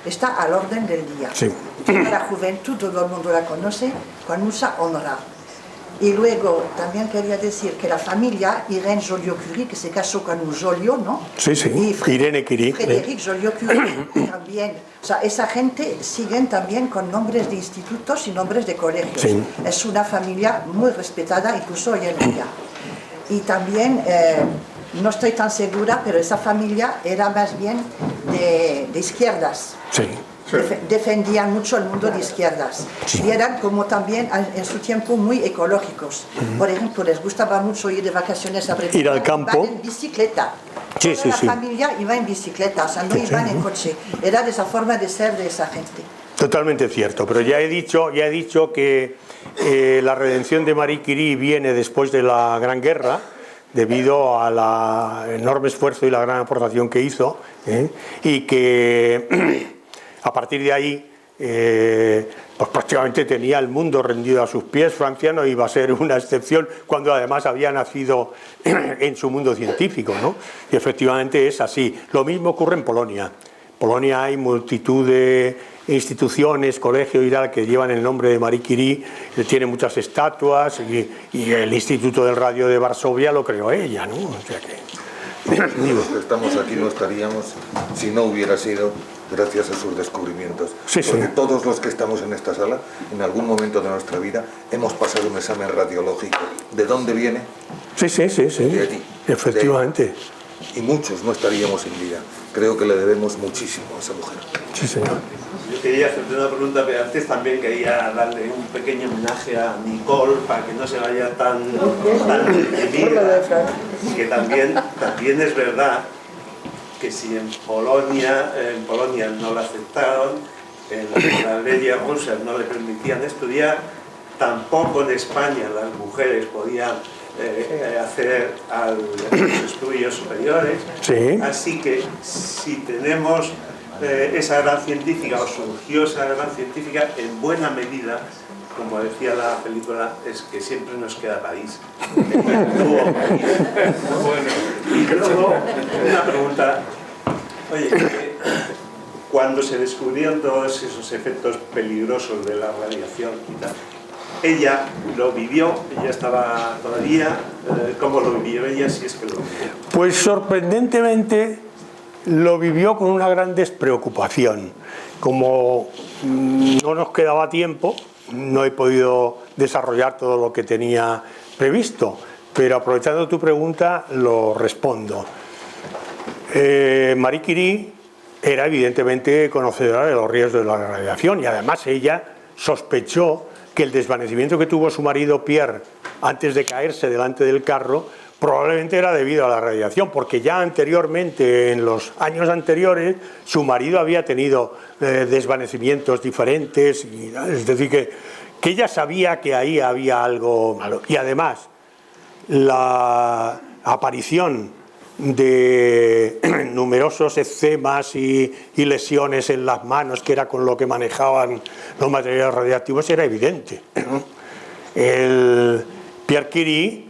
Está al orden del día. Sí. La juventud, todo el mundo la conoce con mucha honra. Y luego también quería decir que la familia Irène Joliot-Curie, que se casó con un Joliot, ¿no? Sí, sí, Irene Curie. Frédéric Joliot-Curie también. O sea, esa gente siguen también con nombres de institutos y nombres de colegios. Sí. Es una familia muy respetada, incluso hoy en día. Y también, no estoy tan segura, pero esa familia era más bien de izquierdas. Sí. Defendían mucho el mundo de izquierdas. Sí. Y eran como también en su tiempo muy ecológicos. Por ejemplo, les gustaba mucho ir de vacaciones a Bretaña, ir al campo, en bicicleta. Sí, Toda la familia iba en bicicleta, o sea, no iban en coche. Era de esa forma de ser de esa gente. Totalmente cierto, pero ya he dicho que la redención de Marie Curie viene después de la Gran Guerra, debido al enorme esfuerzo y la gran aportación que hizo, y que a partir de ahí pues prácticamente tenía el mundo rendido a sus pies. Francia no iba a ser una excepción cuando además había nacido en su mundo científico, ¿no? Y efectivamente es así. Lo mismo ocurre en Polonia. En Polonia hay multitud de instituciones, colegios y tal que llevan el nombre de Marie Curie, tiene muchas estatuas, y el Instituto del Radio de Varsovia lo creó ella, ¿no? O sea que... Los que estamos aquí no estaríamos si no hubiera sido gracias a sus descubrimientos. Sí, sí. Porque todos los que estamos en esta sala, en algún momento de nuestra vida, hemos pasado un examen radiológico. ¿De dónde viene? Sí. De allí. Efectivamente. De allí. Y muchos no estaríamos en vida. Creo que le debemos muchísimo a esa mujer. Sí, señor. Yo quería hacerte una pregunta, pero antes también quería darle un pequeño homenaje a Nicole para que no se vaya tan deprimida, que también es verdad que si en Polonia no la aceptaron, en la ley rusa no le permitían estudiar, tampoco en España las mujeres podían hacer los estudios superiores. Sí. Así que si tenemos esa gran científica, o surgió esa gran científica, en buena medida, como decía la película, es que siempre nos queda París. Y luego, una pregunta. Oye, cuando se descubrieron todos esos efectos peligrosos de la radiación y tal, ella lo vivió, ella estaba todavía, ¿cómo lo vivió ella, si es que lo vivió? Pues sorprendentemente lo vivió con una gran despreocupación. Como no nos quedaba tiempo, no he podido desarrollar todo lo que tenía previsto, pero aprovechando tu pregunta lo respondo. Marie Curie era evidentemente conocedora de los riesgos de la radiación, y además ella sospechó que el desvanecimiento que tuvo su marido Pierre antes de caerse delante del carro probablemente era debido a la radiación, porque ya anteriormente, en los años anteriores, su marido había tenido desvanecimientos diferentes, es decir, que ella sabía que ahí había algo malo. Y además, la aparición de numerosos eczemas y lesiones en las manos, que era con lo que manejaban los materiales radiactivos, era evidente. El Pierre Curie,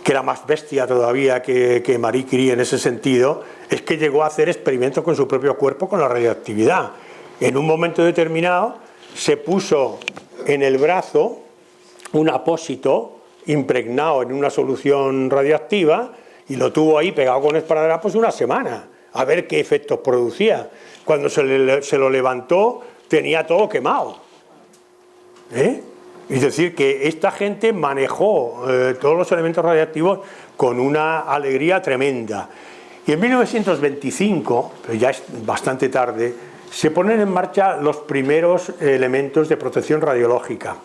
que era más bestia todavía que Marie Curie en ese sentido, es que llegó a hacer experimentos con su propio cuerpo con la radioactividad. En un momento determinado se puso en el brazo un apósito impregnado en una solución radioactiva y lo tuvo ahí pegado con esparadrapos una semana a ver qué efectos producía. Cuando se lo levantó tenía todo quemado. Es decir, que esta gente manejó todos los elementos radiactivos con una alegría tremenda. Y en 1925, pero ya es bastante tarde, se ponen en marcha los primeros elementos de protección radiológica.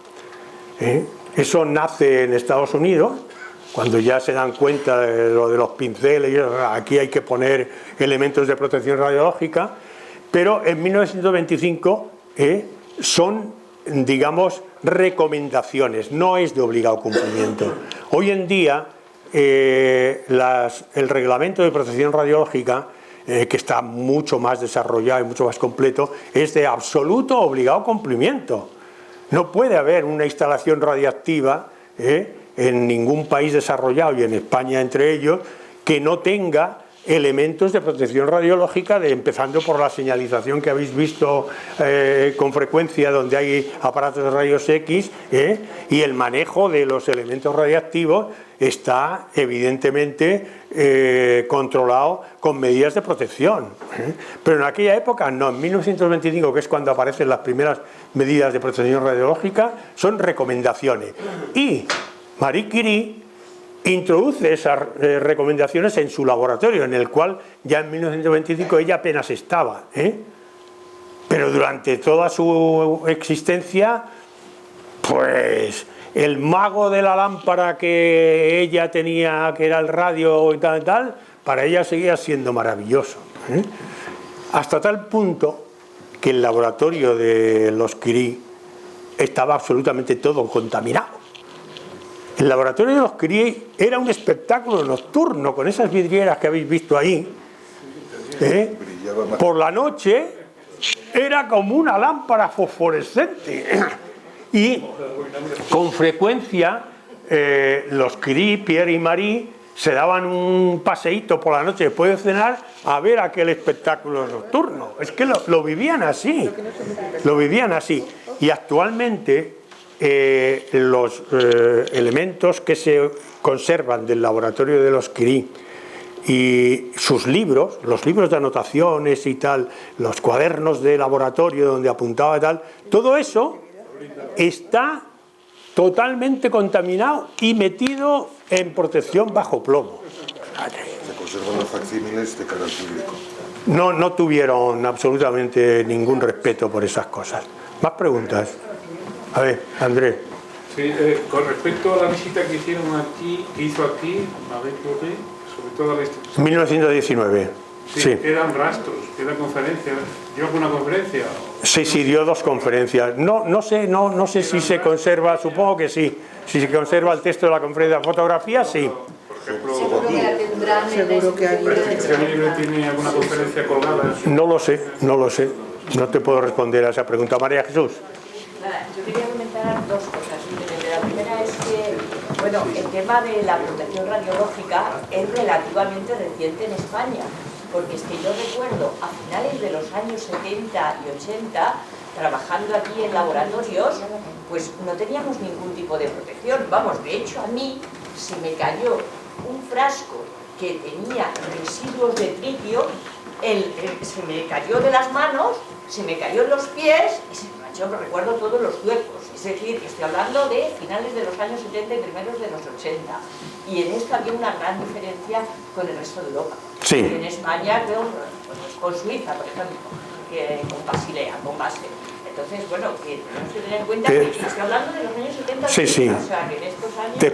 Eso nace en Estados Unidos, cuando ya se dan cuenta de lo de los pinceles, aquí hay que poner elementos de protección radiológica, pero en 1925 son, digamos, recomendaciones, no es de obligado cumplimiento. Hoy en día el reglamento de protección radiológica, que está mucho más desarrollado y mucho más completo, es de absoluto obligado cumplimiento. No puede haber una instalación radiactiva en ningún país desarrollado, y en España entre ellos, que no tenga elementos de protección radiológica, empezando por la señalización que habéis visto con frecuencia, donde hay aparatos de rayos X, y el manejo de los elementos radiactivos está evidentemente controlado con medidas de protección. Pero en aquella época no, en 1925, que es cuando aparecen las primeras medidas de protección radiológica, son recomendaciones. Y Marie Curie introduce esas recomendaciones en su laboratorio, en el cual ya en 1925 ella apenas estaba, pero durante toda su existencia, pues el mago de la lámpara que ella tenía, que era el radio y tal, para ella seguía siendo maravilloso, hasta tal punto que el laboratorio de los Curie estaba absolutamente todo contaminado. El laboratorio de los Curie era un espectáculo nocturno con esas vidrieras que habéis visto ahí. Por la noche era como una lámpara fosforescente y con frecuencia los Curie, Pierre y Marie, se daban un paseíto por la noche después de cenar a ver aquel espectáculo nocturno. Es que lo vivían así, lo vivían así. Y actualmente los elementos que se conservan del laboratorio de los Curie y sus libros, los libros de anotaciones y tal, los cuadernos de laboratorio donde apuntaba y tal, todo eso está totalmente contaminado y metido en protección bajo plomo. Se conservan los facsímiles de cara al público. No tuvieron absolutamente ningún respeto por esas cosas. ¿Más preguntas? A ver, Andrés. Sí, con respecto a la visita que hicieron aquí, que hizo aquí, Marie Curie, sobre todo a la institución. 1919. Sí. Quedan rastros, quedan conferencias. ¿Dio alguna conferencia? Sí, dio 2 conferencias. No sé si se conserva, supongo que sí. Si se conserva el texto de la conferencia, fotografía, sí. Por ejemplo, Seguro que la tendrán en la ¿este libro tiene alguna conferencia colgada? No lo sé. No te puedo responder a esa pregunta. María Jesús. Nada, yo quería comentar 2 cosas. La primera es que, bueno, el tema de la protección radiológica es relativamente reciente en España, porque es que yo recuerdo a finales de los años 70 y 80, trabajando aquí en laboratorios, pues no teníamos ningún tipo de protección. Vamos, de hecho a mí se me cayó un frasco que tenía residuos de tritio, se me cayó de las manos, se me cayó en los pies y se me manchó, recuerdo todos los huecos. Es decir, estoy hablando de finales de los años 70 y primeros de los 80. Y en esto había una gran diferencia con el resto de Europa. Sí. En España, con Suiza, por ejemplo, con Basilea, con Basel. Entonces, bueno, que tenemos que tener en cuenta que estoy hablando de los años 70. Sí. O sea, que en estos años... Te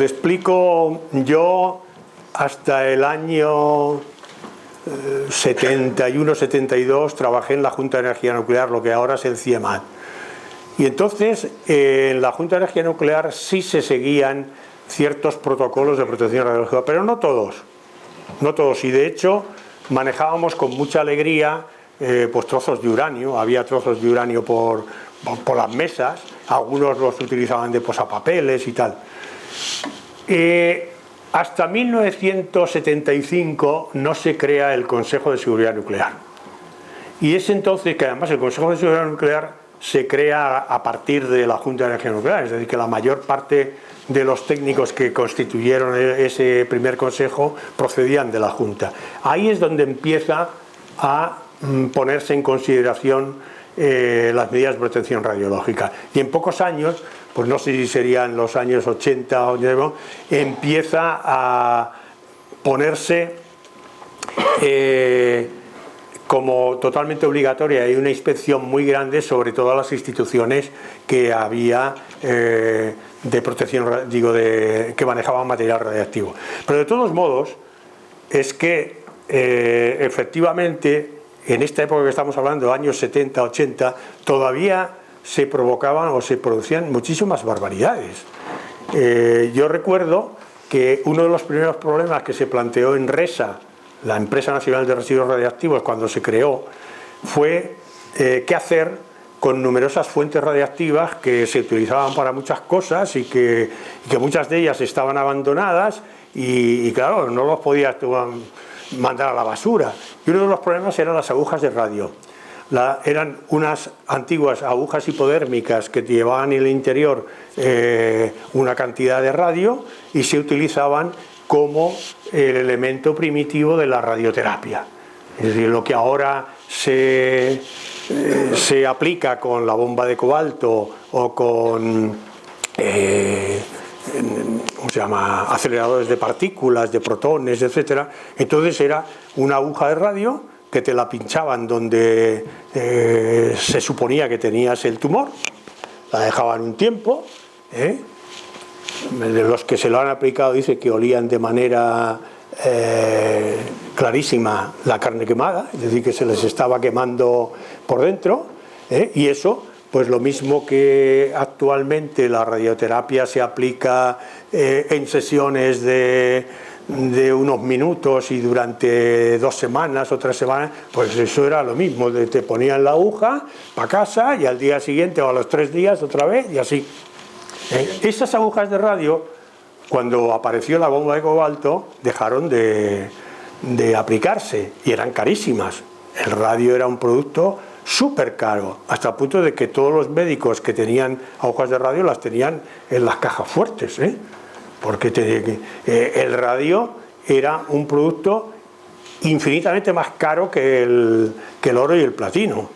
explico. Yo hasta el año 71-72 trabajé en la Junta de Energía Nuclear, lo que ahora es el CIEMAT. Y entonces en la Junta de Energía Nuclear sí se seguían ciertos protocolos de protección radiológica, pero no todos, y de hecho manejábamos con mucha alegría pues trozos de uranio. Había trozos de uranio por las mesas, algunos los utilizaban de posapapeles y tal. Hasta 1975 no se crea el Consejo de Seguridad Nuclear, y es entonces que además el Consejo de Seguridad Nuclear se crea a partir de la Junta de Energía Nuclear, es decir, que la mayor parte de los técnicos que constituyeron ese primer consejo procedían de la Junta. Ahí es donde empieza a ponerse en consideración las medidas de protección radiológica. Y en pocos años, pues no sé si serían los años 80 o empieza a ponerse como totalmente obligatoria. Hay una inspección muy grande sobre todas las instituciones que había de protección, que manejaban material radiactivo. Pero de todos modos, es que efectivamente en esta época que estamos hablando, años 70-80, todavía se provocaban o se producían muchísimas barbaridades. Yo recuerdo que uno de los primeros problemas que se planteó en RESA, la Empresa Nacional de Residuos Radiactivos, cuando se creó, fue qué hacer con numerosas fuentes radiactivas que se utilizaban para muchas cosas y que muchas de ellas estaban abandonadas y claro, no los podías mandar a la basura. Y uno de los problemas eran las agujas de radio. Eran unas antiguas agujas hipodérmicas que llevaban en el interior una cantidad de radio y se utilizaban como el elemento primitivo de la radioterapia. Es decir, lo que ahora se aplica con la bomba de cobalto o con ¿cómo se llama? Aceleradores de partículas, de protones, etcétera. Entonces era una aguja de radio que te la pinchaban donde se suponía que tenías el tumor, la dejaban un tiempo, de los que se lo han aplicado dice que olían de manera clarísima la carne quemada, es decir, que se les estaba quemando por dentro, y eso pues lo mismo que actualmente la radioterapia se aplica en sesiones de unos minutos y durante 2 semanas o 3 semanas, pues eso era lo mismo, te ponían la aguja para casa y al día siguiente o a los 3 días otra vez y así. Esas agujas de radio, cuando apareció la bomba de cobalto, dejaron de aplicarse y eran carísimas. El radio era un producto súper caro, hasta el punto de que todos los médicos que tenían agujas de radio las tenían en las cajas fuertes, porque el radio era un producto infinitamente más caro que el oro y el platino.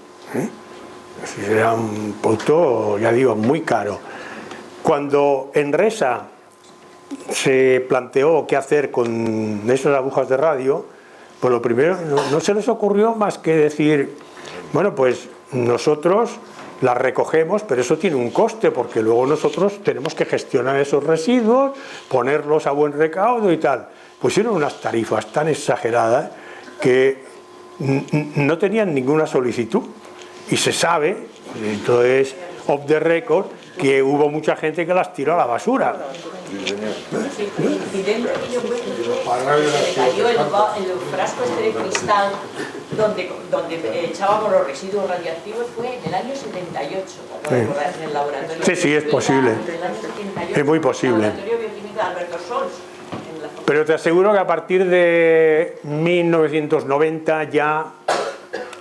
Era un producto, ya digo, muy caro. Cuando Enresa se planteó qué hacer con esas agujas de radio, pues lo primero, no se les ocurrió más que decir, bueno, pues nosotros las recogemos, pero eso tiene un coste, porque luego nosotros tenemos que gestionar esos residuos, ponerlos a buen recaudo y tal. Pusieron unas tarifas tan exageradas que no tenían ninguna solicitud. Y se sabe, entonces, off the record, que hubo mucha gente que las tiró a la basura. Y dentro de ello se cayó el frasco este de cristal donde echábamos los residuos radiactivos, fue en el año 78, en el laboratorio. Sí, es posible. Es muy posible. El laboratorio bioquímico de Alberto Sols. Pero te aseguro que a partir de 1990 ya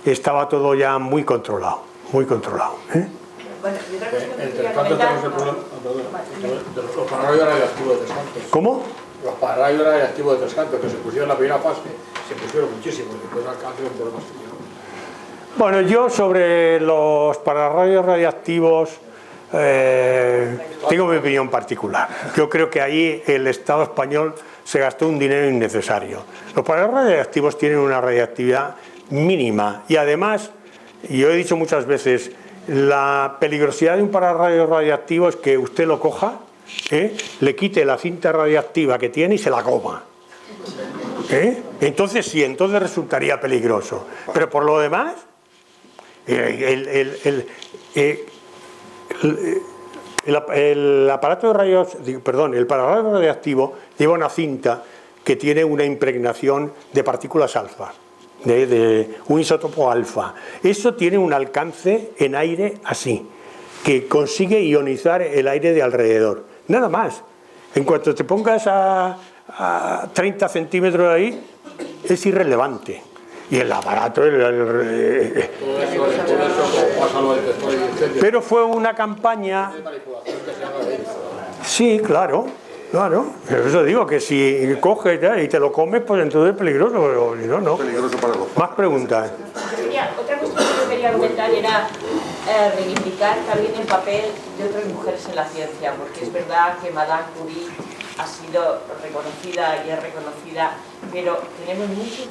estaba todo ya muy controlado, muy controlado. Bueno, y otra cuestión que Entre quería tanto comentar... tenemos el problema de los pararrayos radioactivos de Tres Cantos. ¿Cómo? Los pararrayos radioactivos de Tres Cantos, que se pusieron en la primera fase, se pusieron muchísimos, después alcanzaron un problema serio. Bueno, yo sobre los pararrayos radiactivos tengo mi opinión particular. Yo creo que ahí el Estado español se gastó un dinero innecesario. Los pararrayos radiactivos tienen una radiactividad mínima y además, yo he dicho muchas veces, la peligrosidad de un pararrayo radiactivo es que usted lo coja, le quite la cinta radiactiva que tiene y se la coma. Entonces sí, entonces resultaría peligroso. Pero por lo demás, el aparato de rayos, perdón, el pararrayo radiactivo lleva una cinta que tiene una impregnación de partículas alfa. De un isótopo alfa. Eso tiene un alcance en aire así, que consigue ionizar el aire de alrededor. Nada más. En cuanto te pongas a 30 centímetros de ahí, es irrelevante. Y el aparato... Pero fue una campaña... Sí, claro. Claro, eso digo, que si coges y te lo comes, pues entonces es peligroso, pero si no, no. Peligroso para los... Más preguntas. Otra cuestión que yo quería comentar era reivindicar también el papel de otras mujeres en la ciencia, porque es verdad que Madame Curie ha sido reconocida y es reconocida, pero tenemos muchos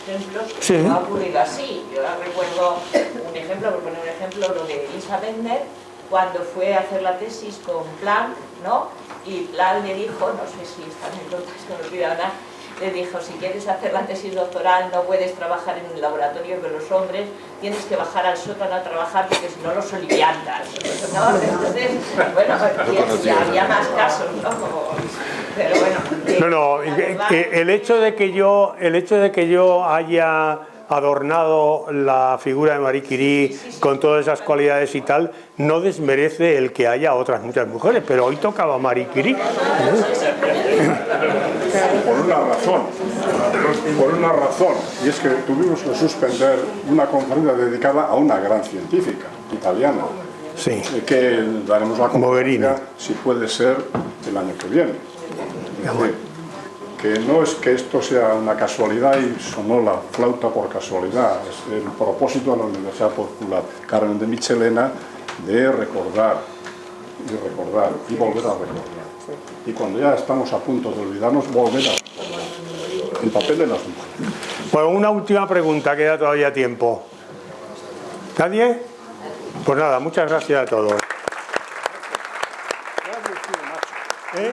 ejemplos que no ha ocurrido así. Yo recuerdo un ejemplo, por poner un ejemplo, lo de Elisa Bender, cuando fue a hacer la tesis con Planck, ¿no? Y Planck le dijo, no sé si esta anécdota se me olvida ahora, le dijo, si quieres hacer la tesis doctoral no puedes trabajar en un laboratorio con los hombres, tienes que bajar al sótano a trabajar porque si no los oliviantas. ¿No? Entonces, bueno, y había más casos, ¿no? Pero bueno... el hecho de que yo haya adornado la figura de Marie Curie con todas esas cualidades y tal, no desmerece el que haya otras muchas mujeres, pero hoy tocaba Marie Curie. Por una razón, y es que tuvimos que suspender una conferencia dedicada a una gran científica italiana, sí, que daremos la conferencia, si puede ser, el año que viene. Que no es que esto sea una casualidad y sonó la flauta por casualidad, es el propósito de la Universidad Popular Carmen de Michelena de recordar y volver a recordar. Y cuando ya estamos a punto de olvidarnos, volver a recordar el papel de las mujeres. Bueno, una última pregunta, queda todavía tiempo. ¿Nadie? Pues nada, muchas gracias a todos.